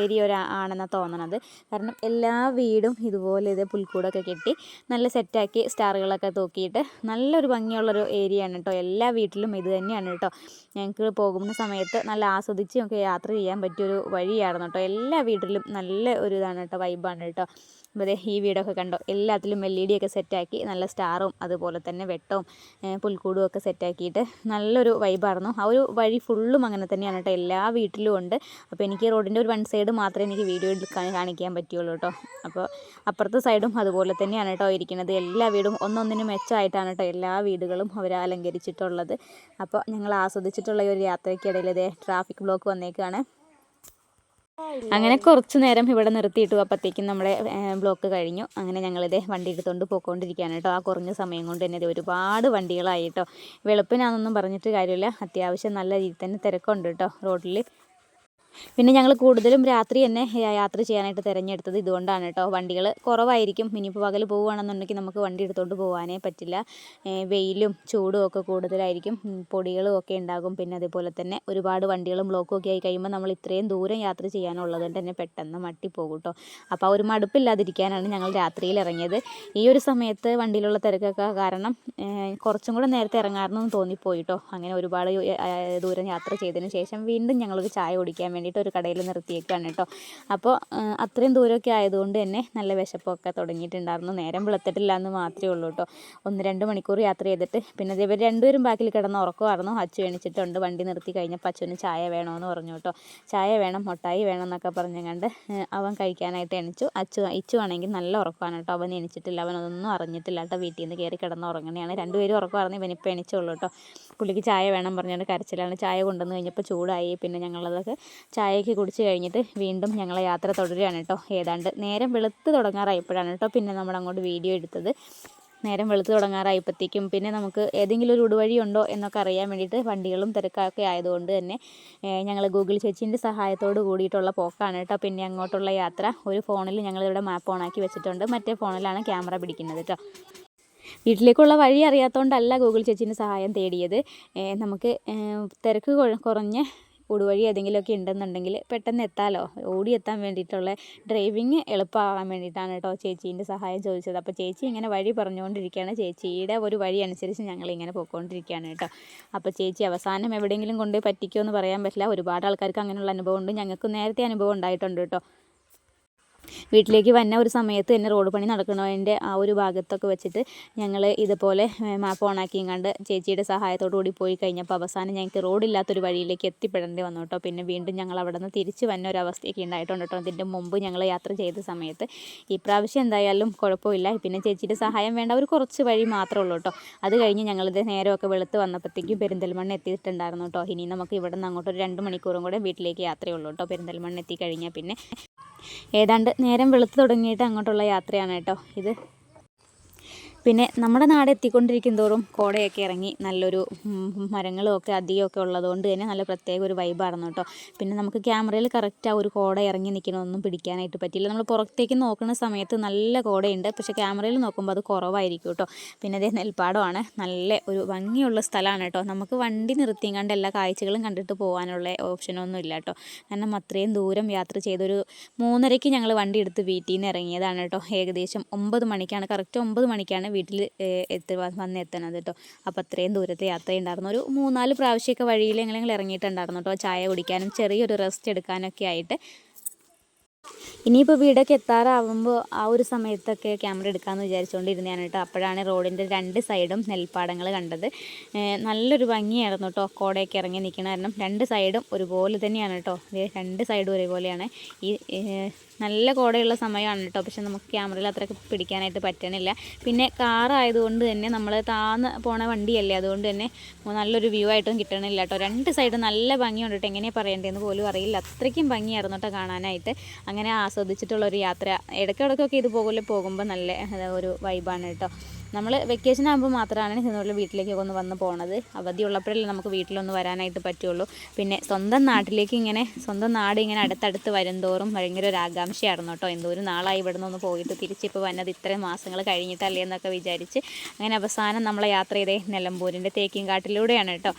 ഏരിയ ആണെന്നാണ് തോന്നണത്. കാരണം എല്ലാ വീടും ഇതുപോലെ ഇത് പുൽക്കൂടൊക്കെ കെട്ടി നല്ല സെറ്റാക്കി സ്റ്റാറുകളൊക്കെ തൂക്കിയിട്ട് നല്ലൊരു ഭംഗിയുള്ളൊരു ഏരിയയാണ് കേട്ടോ. എല്ലാ വീട്ടിലും ഇത് തന്നെയാണ് കേട്ടോ. ഞങ്ങൾക്ക് പോകുന്ന സമയത്ത് നല്ല ആസ്വദിച്ച് നമുക്ക് യാത്ര ചെയ്യാൻ പറ്റിയൊരു വഴിയായിരുന്നു കേട്ടോ. എല്ലാ വീട്ടിലും നല്ല ഒരു ഇതാണ് കേട്ടോ, വൈബാണ് കേട്ടോ. അപ്പോൾ ഈ വീടൊക്കെ കണ്ടോ, എല്ലാത്തിലും LED ഒക്കെ സെറ്റാക്കി നല്ല സ്റ്റാറും അതുപോലെ തന്നെ വെട്ടവും പുൽക്കൂടും ഒക്കെ സെറ്റാക്കിയിട്ട് നല്ലൊരു വൈബായിരുന്നു. ആ ഒരു വഴി ഫുള്ളും അങ്ങനെ തന്നെയാണ് കേട്ടോ, എല്ലാ വീട്ടിലും ഉണ്ട്. അപ്പോൾ എനിക്ക് റോഡിൻ്റെ ഒരു 1 സൈഡ് മാത്രമേ എനിക്ക് വീഡിയോ കാണിക്കാൻ പറ്റുള്ളൂ കേട്ടോ. അപ്പോൾ അപ്പുറത്തെ സൈഡും അതുപോലെ തന്നെയാണ് കേട്ടോ ഇരിക്കുന്നത്. എല്ലാ വീടും ഒന്നൊന്നിനും മെച്ചമായിട്ടാണ് കേട്ടോ എല്ലാ വീടുകളും അവർ അലങ്കരിച്ചിട്ടുള്ളത്. അപ്പോൾ ഞങ്ങൾ ആസ്വദിച്ചിട്ടുള്ള ഒരു യാത്രയ്ക്കിടയിൽ ഇതേ ട്രാഫിക് ബ്ലോക്ക് വന്നേക്കാണ്. അങ്ങനെ കുറച്ച് നേരം ഇവിടെ നിർത്തിയിട്ടു. അപ്പോഴത്തേക്കും നമ്മുടെ ബ്ലോക്ക് കഴിഞ്ഞു. അങ്ങനെ ഞങ്ങളിതേ വണ്ടി എടുത്തുകൊണ്ട് പോയിക്കൊണ്ടിരിക്കുകയാണ് കേട്ടോ. ആ കുറഞ്ഞ സമയം കൊണ്ട് തന്നെ ഒരുപാട് വണ്ടികളായി കേട്ടോ. വെളുപ്പിനാണെന്നൊന്നും പറഞ്ഞിട്ട് കാര്യമില്ല, അത്യാവശ്യം നല്ല രീതിയിൽ തന്നെ തിരക്കുണ്ട് കേട്ടോ റോഡിൽ. പിന്നെ ഞങ്ങൾ കൂടുതലും രാത്രി തന്നെ യാത്ര ചെയ്യാനായിട്ട് തിരഞ്ഞെടുത്തത് ഇതുകൊണ്ടാണ് കേട്ടോ. വണ്ടികൾ കുറവായിരിക്കും. ഇനിയിപ്പോൾ പകൽ പോവുകയാണെന്നുണ്ടെങ്കിൽ നമുക്ക് വണ്ടി എടുത്തുകൊണ്ട് പോകാനേ പറ്റില്ല. വെയിലും ചൂടും ഒക്കെ കൂടുതലായിരിക്കും, പൊടികളും ഒക്കെ ഉണ്ടാകും. പിന്നെ അതേപോലെ തന്നെ ഒരുപാട് വണ്ടികളും ബ്ലോക്കും ഒക്കെ ആയി കഴിയുമ്പോൾ നമ്മൾ ഇത്രയും ദൂരം യാത്ര ചെയ്യാനുള്ളത് കൊണ്ട് തന്നെ പെട്ടെന്ന് മട്ടിപ്പോകും കേട്ടോ. അപ്പോൾ ആ ഒരു മടുപ്പില്ലാതിരിക്കാനാണ് ഞങ്ങൾ രാത്രിയിൽ ഇറങ്ങിയത്. ഈ ഒരു സമയത്ത് വണ്ടിയിലുള്ള തിരക്കൊക്കെ കാരണം കുറച്ചും കൂടെ നേരത്തെ ഇറങ്ങാമെന്ന് തോന്നിപ്പോയി കേട്ടോ. അങ്ങനെ ഒരുപാട് ദൂരം യാത്ര ചെയ്തതിന് ശേഷം വീണ്ടും ഞങ്ങളൊരു ചായ കുടിക്കാൻ വേണ്ടിയിട്ട് ഒരു കടയിൽ നിർത്തിയേക്കാണ് കേട്ടോ. അപ്പോൾ അത്രയും ദൂരമൊക്കെ ആയതുകൊണ്ട് തന്നെ നല്ല വിശപ്പൊക്കെ തുടങ്ങിയിട്ടുണ്ടായിരുന്നു. നേരം വെളുത്തിട്ടില്ല എന്ന് മാത്രമേ ഉള്ളൂ കേട്ടോ. 1-2 മണിക്കൂർ യാത്ര ചെയ്തിട്ട് പിന്നെ ഇവർ രണ്ടുപേരും ബാക്കിൽ കിടന്ന് ഉറക്കമായിരുന്നു. അച്ചു എണിച്ചിട്ടുണ്ട്. വണ്ടി നിർത്തി കഴിഞ്ഞപ്പോൾ അച്ചുവിന് ചായ വേണമെന്ന് പറഞ്ഞു കേട്ടോ. ചായ വേണം, മുട്ടായി വേണം എന്നൊക്കെ പറഞ്ഞുകൊണ്ട് അവൻ കഴിക്കാനായിട്ട് എണിച്ചു. ഇച്ചു ആണെങ്കിൽ നല്ല ഉറക്കമാണ് കേട്ടോ. അവൻ എണിച്ചിട്ടില്ല, അവനൊന്നും അറിഞ്ഞിട്ടില്ല കേട്ടോ. വീട്ടിൽ നിന്ന് കയറി കിടന്ന് ഉറങ്ങണയാണ്. രണ്ടുപേരും ഉറക്കമായിരുന്നു. ഇവനിപ്പോൾ എണിച്ചുള്ളൂ കേട്ടോ. പുള്ളിക്ക് ചായ വേണം പറഞ്ഞുകൊണ്ട് കരച്ചിലാണ്. ചായ കൊണ്ടുവന്ന് കഴിഞ്ഞപ്പോൾ ചൂടായി. പിന്നെ ഞങ്ങളതൊക്കെ ചായയൊക്കെ കുടിച്ച് കഴിഞ്ഞിട്ട് വീണ്ടും ഞങ്ങളെ യാത്ര തുടരുകയാണ് കേട്ടോ. ഏതാണ്ട് നേരം വെളുത്ത് തുടങ്ങാറായപ്പോഴാണ് കേട്ടോ പിന്നെ നമ്മളങ്ങോട്ട് വീഡിയോ എടുത്തത്. നേരം വെളുത്ത് തുടങ്ങാറായപ്പോഴത്തേക്കും പിന്നെ നമുക്ക് ഏതെങ്കിലും ഒരു ഉടുവഴി ഉണ്ടോ എന്നൊക്കെ അറിയാൻ വേണ്ടിയിട്ട് വണ്ടികളും തിരക്കൊക്കെ ആയതുകൊണ്ട് തന്നെ ഞങ്ങൾ ഗൂഗിൾ ചേച്ചീൻ്റെ സഹായത്തോട് കൂടിയിട്ടുള്ള പോക്കാണ് കേട്ടോ. പിന്നെ അങ്ങോട്ടുള്ള യാത്ര ഒരു ഫോണിൽ ഞങ്ങളിവിടെ മാപ്പ് ഓണാക്കി വെച്ചിട്ടുണ്ട്, മറ്റേ ഫോണിലാണ് ക്യാമറ പിടിക്കുന്നത് കേട്ടോ. വീട്ടിലേക്കുള്ള വഴി അറിയാത്തതുകൊണ്ടല്ല ഗൂഗിൾ ചേച്ചീൻ്റെ സഹായം തേടിയത്. നമുക്ക് തിരക്ക് കുറഞ്ഞ ഉടുവഴി ഏതെങ്കിലുമൊക്കെ ഉണ്ടെന്നുണ്ടെങ്കിൽ പെട്ടെന്ന് എത്താമല്ലോ, ഓടിയെത്താൻ വേണ്ടിയിട്ടുള്ള ഡ്രൈവിങ് എളുപ്പമാകാൻ വേണ്ടിയിട്ടാണ് കേട്ടോ ചേച്ചീൻ്റെ സഹായം ചോദിച്ചത്. അപ്പോൾ ചേച്ചി ഇങ്ങനെ വഴി പറഞ്ഞുകൊണ്ടിരിക്കുകയാണ്. ചേച്ചിയുടെ ഒരു വഴി അനുസരിച്ച് ഞങ്ങളിങ്ങനെ പോയിക്കൊണ്ടിരിക്കുകയാണ് കേട്ടോ. അപ്പോൾ ചേച്ചി അവസാനം എവിടെയെങ്കിലും കൊണ്ട് പറ്റിക്കുമോ എന്ന് പറയാൻ പറ്റില്ല. ഒരുപാട് ആൾക്കാർക്ക് അങ്ങനെയുള്ള അനുഭവം ഉണ്ട്. ഞങ്ങൾക്ക് നേരത്തെ അനുഭവം ഉണ്ടായിട്ടുണ്ട് കേട്ടോ. വീട്ടിലേക്ക് വന്ന ഒരു സമയത്ത് തന്നെ റോഡ് പണി നടക്കണതിൻ്റെ ആ ഒരു ഭാഗത്തൊക്കെ വെച്ചിട്ട് ഞങ്ങൾ ഇതുപോലെ മാപ്പ് ഓണാക്കിയും കണ്ട് ചേച്ചിയുടെ സഹായത്തോടു കൂടി പോയി കഴിഞ്ഞപ്പോൾ അവസാനം ഞങ്ങൾക്ക് റോഡില്ലാത്തൊരു വഴിയിലേക്ക് എത്തിപ്പെടേണ്ടി വന്നു കേട്ടോ. പിന്നെ വീണ്ടും ഞങ്ങൾ അവിടെ നിന്ന് തിരിച്ച് വന്ന ഒരു അവസ്ഥയൊക്കെ ഉണ്ടായിട്ടുണ്ട് കേട്ടോ. അതിൻ്റെ മുമ്പ് ഞങ്ങൾ യാത്ര ചെയ്ത സമയത്ത്. ഈ പ്രാവശ്യം എന്തായാലും കുഴപ്പമില്ല. പിന്നെ ചേച്ചിയുടെ സഹായം വേണ്ട, ഒരു കുറച്ച് വഴി മാത്രമേ ഉള്ളൂ കേട്ടോ. അത് കഴിഞ്ഞ് ഞങ്ങളിത് നേരമൊക്കെ വെളുത്ത് വന്നപ്പോഴത്തേക്കും പെരിന്തൽമണ്ണ എത്തിയിട്ടുണ്ടായിരുന്നു കേട്ടോ. ഇനി നമുക്ക് ഇവിടെ നിന്ന് അങ്ങോട്ട് ഒരു 2 മണിക്കൂറും കൂടെ വീട്ടിലേക്ക് യാത്രയുള്ളൂ കേട്ടോ. പെരിന്തൽമണ്ണ എത്തിക്കഴിഞ്ഞാൽ പിന്നെ ഏതാണ്ട് നേരം വെളുത്ത് തുടങ്ങിയിട്ട് അങ്ങോട്ടുള്ള യാത്രയാണ് കേട്ടോ ഇത്. പിന്നെ നമ്മുടെ നാട് എത്തിക്കൊണ്ടിരിക്കും തോറും കോടയൊക്കെ ഇറങ്ങി നല്ലൊരു മരങ്ങളും ഒക്കെ അധികമൊക്കെ ഉള്ളതുകൊണ്ട് തന്നെ നല്ല പ്രത്യേക ഒരു വൈബായിരുന്നു കേട്ടോ. പിന്നെ നമുക്ക് ക്യാമറയിൽ കറക്റ്റ് ആ ഒരു കോട ഇറങ്ങി നിൽക്കണമൊന്നും പിടിക്കാനായിട്ട് പറ്റില്ല. നമ്മൾ പുറത്തേക്ക് നോക്കുന്ന സമയത്ത് നല്ല കോടയുണ്ട്, പക്ഷേ ക്യാമറയിൽ നോക്കുമ്പോൾ അത് കുറവായിരിക്കും കേട്ടോ. പിന്നെ അതേ നെൽപ്പാടമാണ്, നല്ല ഒരു ഭംഗിയുള്ള സ്ഥലമാണ് കേട്ടോ. നമുക്ക് വണ്ടി നിർത്തിയും കണ്ട് എല്ലാ കാഴ്ചകളും കണ്ടിട്ട് പോകാനുള്ള ഓപ്ഷനൊന്നും ഇല്ല കേട്ടോ. കാരണം അത്രയും ദൂരം യാത്ര ചെയ്തൊരു 3:30ക്ക് ഞങ്ങൾ വണ്ടി എടുത്ത് വീട്ടിൽ നിന്ന് ഇറങ്ങിയതാണ് കേട്ടോ. ഏകദേശം 9 മണിക്കാണ്, കറക്റ്റ് 9 മണിക്കാണ് വീട്ടിൽ വന്നെത്തണത് കേട്ടോ. അപ്പോൾ അത്രയും ദൂരത്തെ യാത്രയുണ്ടായിരുന്നു. ഒരു 3-4 പ്രാവശ്യമൊക്കെ വഴിയിൽ ഞങ്ങൾ ഇറങ്ങിയിട്ടുണ്ടായിരുന്നു കേട്ടോ, ചായ കുടിക്കാനും ചെറിയൊരു റെസ്റ്റ് എടുക്കാനൊക്കെ ആയിട്ട്. ഇനിയിപ്പോൾ വീടൊക്കെ എത്താറാവുമ്പോൾ ആ ഒരു സമയത്തൊക്കെ ക്യാമറ എടുക്കാമെന്ന് വിചാരിച്ചുകൊണ്ടിരുന്നതാണ് കേട്ടോ. അപ്പോഴാണ് റോഡിൻ്റെ 2 സൈഡും നെൽപ്പാടങ്ങൾ കണ്ടത്. നല്ലൊരു ഭംഗിയായിരുന്നു കേട്ടോ. കോടയൊക്കെ ഇറങ്ങി നിൽക്കണ കാരണം 2 സൈഡും ഒരുപോലെ തന്നെയാണ് കേട്ടോ. 2 സൈഡും ഒരുപോലെയാണ്. ഈ നല്ല കോടയുള്ള സമയമാണ് കേട്ടോ, പക്ഷെ നമുക്ക് ക്യാമറയിൽ അത്രയ്ക്ക് പിടിക്കാനായിട്ട് പറ്റണില്ല. പിന്നെ കാറായതുകൊണ്ട് തന്നെ നമ്മൾ താന്ന് പോണ വണ്ടിയല്ലേ, അതുകൊണ്ട് തന്നെ നല്ലൊരു വ്യൂ ആയിട്ടും കിട്ടണില്ല കേട്ടോ. 2 സൈഡും നല്ല ഭംഗിയുണ്ട് കേട്ടോ. എങ്ങനെയാണ് പറയേണ്ടതെന്ന് പോലും അറിയില്ല, അത്രയ്ക്കും ഭംഗിയായിരുന്നു കേട്ടോ കാണാനായിട്ട്. അങ്ങനെ ആസ്വദിച്ചിട്ടുള്ളൊരു യാത്ര. ഇടയ്ക്കിടയ്ക്കൊക്കെ ഇതുപോലെ പോകുമ്പോൾ നല്ല ഒരു വൈബാണ് കേട്ടോ. നമ്മൾ വെക്കേഷൻ ആകുമ്പോൾ മാത്രമാണ് ഇതുപോലെ വീട്ടിലേക്കൊക്കെ ഒന്ന് വന്ന് പോണത്. അവധി ഉള്ളപ്പോഴല്ലേ നമുക്ക് വീട്ടിലൊന്ന് വരാനായിട്ട് പറ്റുള്ളൂ. പിന്നെ സ്വന്തം നാട്ടിലേക്ക് ഇങ്ങനെ, സ്വന്തം നാട് ഇങ്ങനെ അടുത്തടുത്ത് വരുംതോറും ഭയങ്കര ഒരു ആകാംക്ഷയായിരുന്നു കേട്ടോ. എന്തോ ഒരു നാളായി ഇവിടെ നിന്ന് പോയിട്ട് തിരിച്ചിപ്പോൾ വന്നത് ഇത്രയും മാസങ്ങൾ കഴിഞ്ഞിട്ടല്ലേ എന്നൊക്കെ വിചാരിച്ച് അങ്ങനെ അവസാനം നമ്മളെ യാത്ര ചെയ്തേ നിലമ്പൂരിൻ്റെ തേക്കിൻകാട്ടിലൂടെയാണ് കേട്ടോ.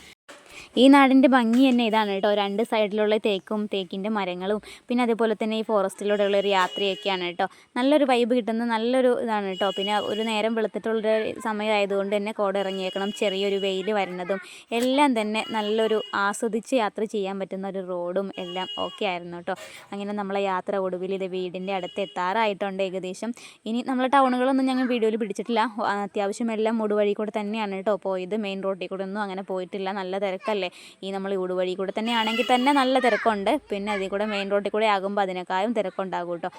ഈ നാടിൻ്റെ ഭംഗി തന്നെ ഇതാണ് കേട്ടോ. 2 സൈഡിലുള്ള തേക്കിൻ്റെ മരങ്ങളും പിന്നെ അതേപോലെ തന്നെ ഈ ഫോറസ്റ്റിലൂടെയുള്ള ഒരു യാത്രയൊക്കെയാണ് കേട്ടോ. നല്ലൊരു വൈബ് കിട്ടുന്ന നല്ലൊരു ഇതാണ് കേട്ടോ. പിന്നെ ഒരു നേരം വെളുത്തിട്ടുള്ളൊരു സമയമായതുകൊണ്ട് തന്നെ കോട ഇറങ്ങിയേക്കണം, ചെറിയൊരു വെയിൽ വരുന്നതും എല്ലാം തന്നെ നല്ലൊരു ആസ്വദിച്ച് യാത്ര ചെയ്യാൻ പറ്റുന്ന ഒരു റോഡും എല്ലാം ഓക്കെ ആയിരുന്നു കേട്ടോ. അങ്ങനെ നമ്മളെ യാത്ര ഒടുവിൽ ഇത് വീടിൻ്റെ അടുത്ത് എത്താറായിട്ടുണ്ട് ഏകദേശം. ഇനി നമ്മൾ ടൗണുകളൊന്നും ഞങ്ങൾ വീഡിയോയിൽ പിടിച്ചിട്ടില്ല. അത്യാവശ്യം എല്ലാം മുടുവഴി കൂടെ തന്നെയാണ് കേട്ടോ പോയത്. മെയിൻ റോഡിൽ കൂടെ ഒന്നും അങ്ങനെ പോയിട്ടില്ല. നല്ല തിരക്കല്ല ഈ നമ്മൾ ഊടുവഴി കൂടെ തന്നെ ആണെങ്കിൽ തന്നെ നല്ല തിരക്കുണ്ട്. പിന്നെ അതിൽ കൂടെ മെയിൻ റോഡിൽ കൂടെ ആകുമ്പോൾ അതിനേക്കാളും തിരക്കുണ്ടാകും കേട്ടോ.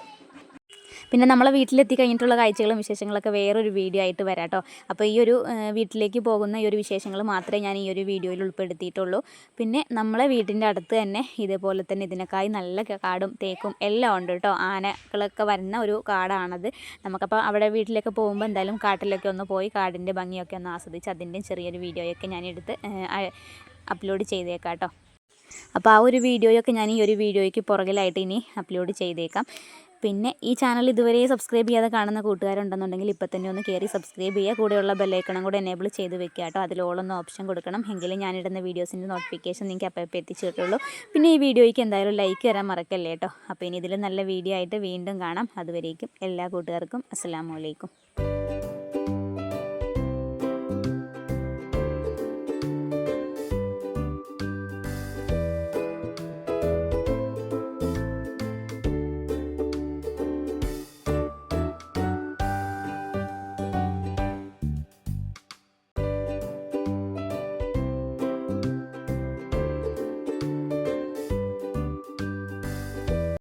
പിന്നെ നമ്മളെ വീട്ടിലെത്തി കഴിഞ്ഞിട്ടുള്ള കാഴ്ചകളും വിശേഷങ്ങളൊക്കെ വേറൊരു വീഡിയോ ആയിട്ട് വരാം കേട്ടോ. അപ്പോൾ ഈ ഒരു വീട്ടിലേക്ക് പോകുന്ന ഈ ഒരു വിശേഷങ്ങൾ മാത്രമേ ഞാൻ ഈ ഒരു വീഡിയോയിൽ ഉൾപ്പെടുത്തിയിട്ടുള്ളൂ. പിന്നെ നമ്മളെ വീട്ടിൻ്റെ അടുത്ത് തന്നെ ഇതേപോലെ തന്നെ ഇതിനേക്കായി നല്ല കാടും തേക്കും എല്ലാം ഉണ്ട് കേട്ടോ. ആനകളൊക്കെ വരുന്ന ഒരു കാടാണത്. നമുക്കപ്പോൾ അവിടെ വീട്ടിലൊക്കെ പോകുമ്പോൾ എന്തായാലും കാട്ടിലൊക്കെ ഒന്ന് പോയി കാടിൻ്റെ ഭംഗിയൊക്കെ ഒന്ന് ആസ്വദിച്ച് അതിൻ്റെ ചെറിയൊരു വീഡിയോയൊക്കെ ഞാനെടുത്ത് അപ്ലോഡ് ചെയ്തേക്കാം കേട്ടോ. അപ്പോൾ ആ ഒരു വീഡിയോയൊക്കെ ഞാൻ ഈ ഒരു വീഡിയോയ്ക്ക് പുറകിലായിട്ട് ഇനി അപ്ലോഡ് ചെയ്തേക്കാം. പിന്നെ ഈ ചാനൽ ഇതുവരെ സബ്സ്ക്രൈബ് ചെയ്യാതെ കാണുന്ന കൂട്ടുകാരുണ്ടെന്നുണ്ടെങ്കിൽ ഇപ്പോൾ തന്നെ ഒന്ന് കയറി സബ്സ്ക്രൈബ് ചെയ്യുക. കൂടെയുള്ള ബെല്ലൈക്കണം കൂടെ എനേബിൾ ചെയ്ത് വെക്കുക കേട്ടോ. അതിൽ ഓളൊന്ന് ഓപ്ഷൻ കൊടുക്കണം, എങ്കിലും ഞാനിടുന്ന വീഡിയോസിൻ്റെ നോട്ടിഫിക്കേഷൻ നിങ്ങൾക്ക് അപ്പോൾ എത്തിച്ചു കിട്ടുള്ളൂ. പിന്നെ ഈ വീഡിയോയ്ക്ക് എന്തായാലും ലൈക്ക് തരാൻ മറക്കല്ലേ കേട്ടോ. അപ്പോൾ ഇനി ഇതിൽ നല്ല വീഡിയോ ആയിട്ട് വീണ്ടും കാണാം. അതുവരേക്കും എല്ലാ കൂട്ടുകാർക്കും അസ്സലാമു അലൈക്കും.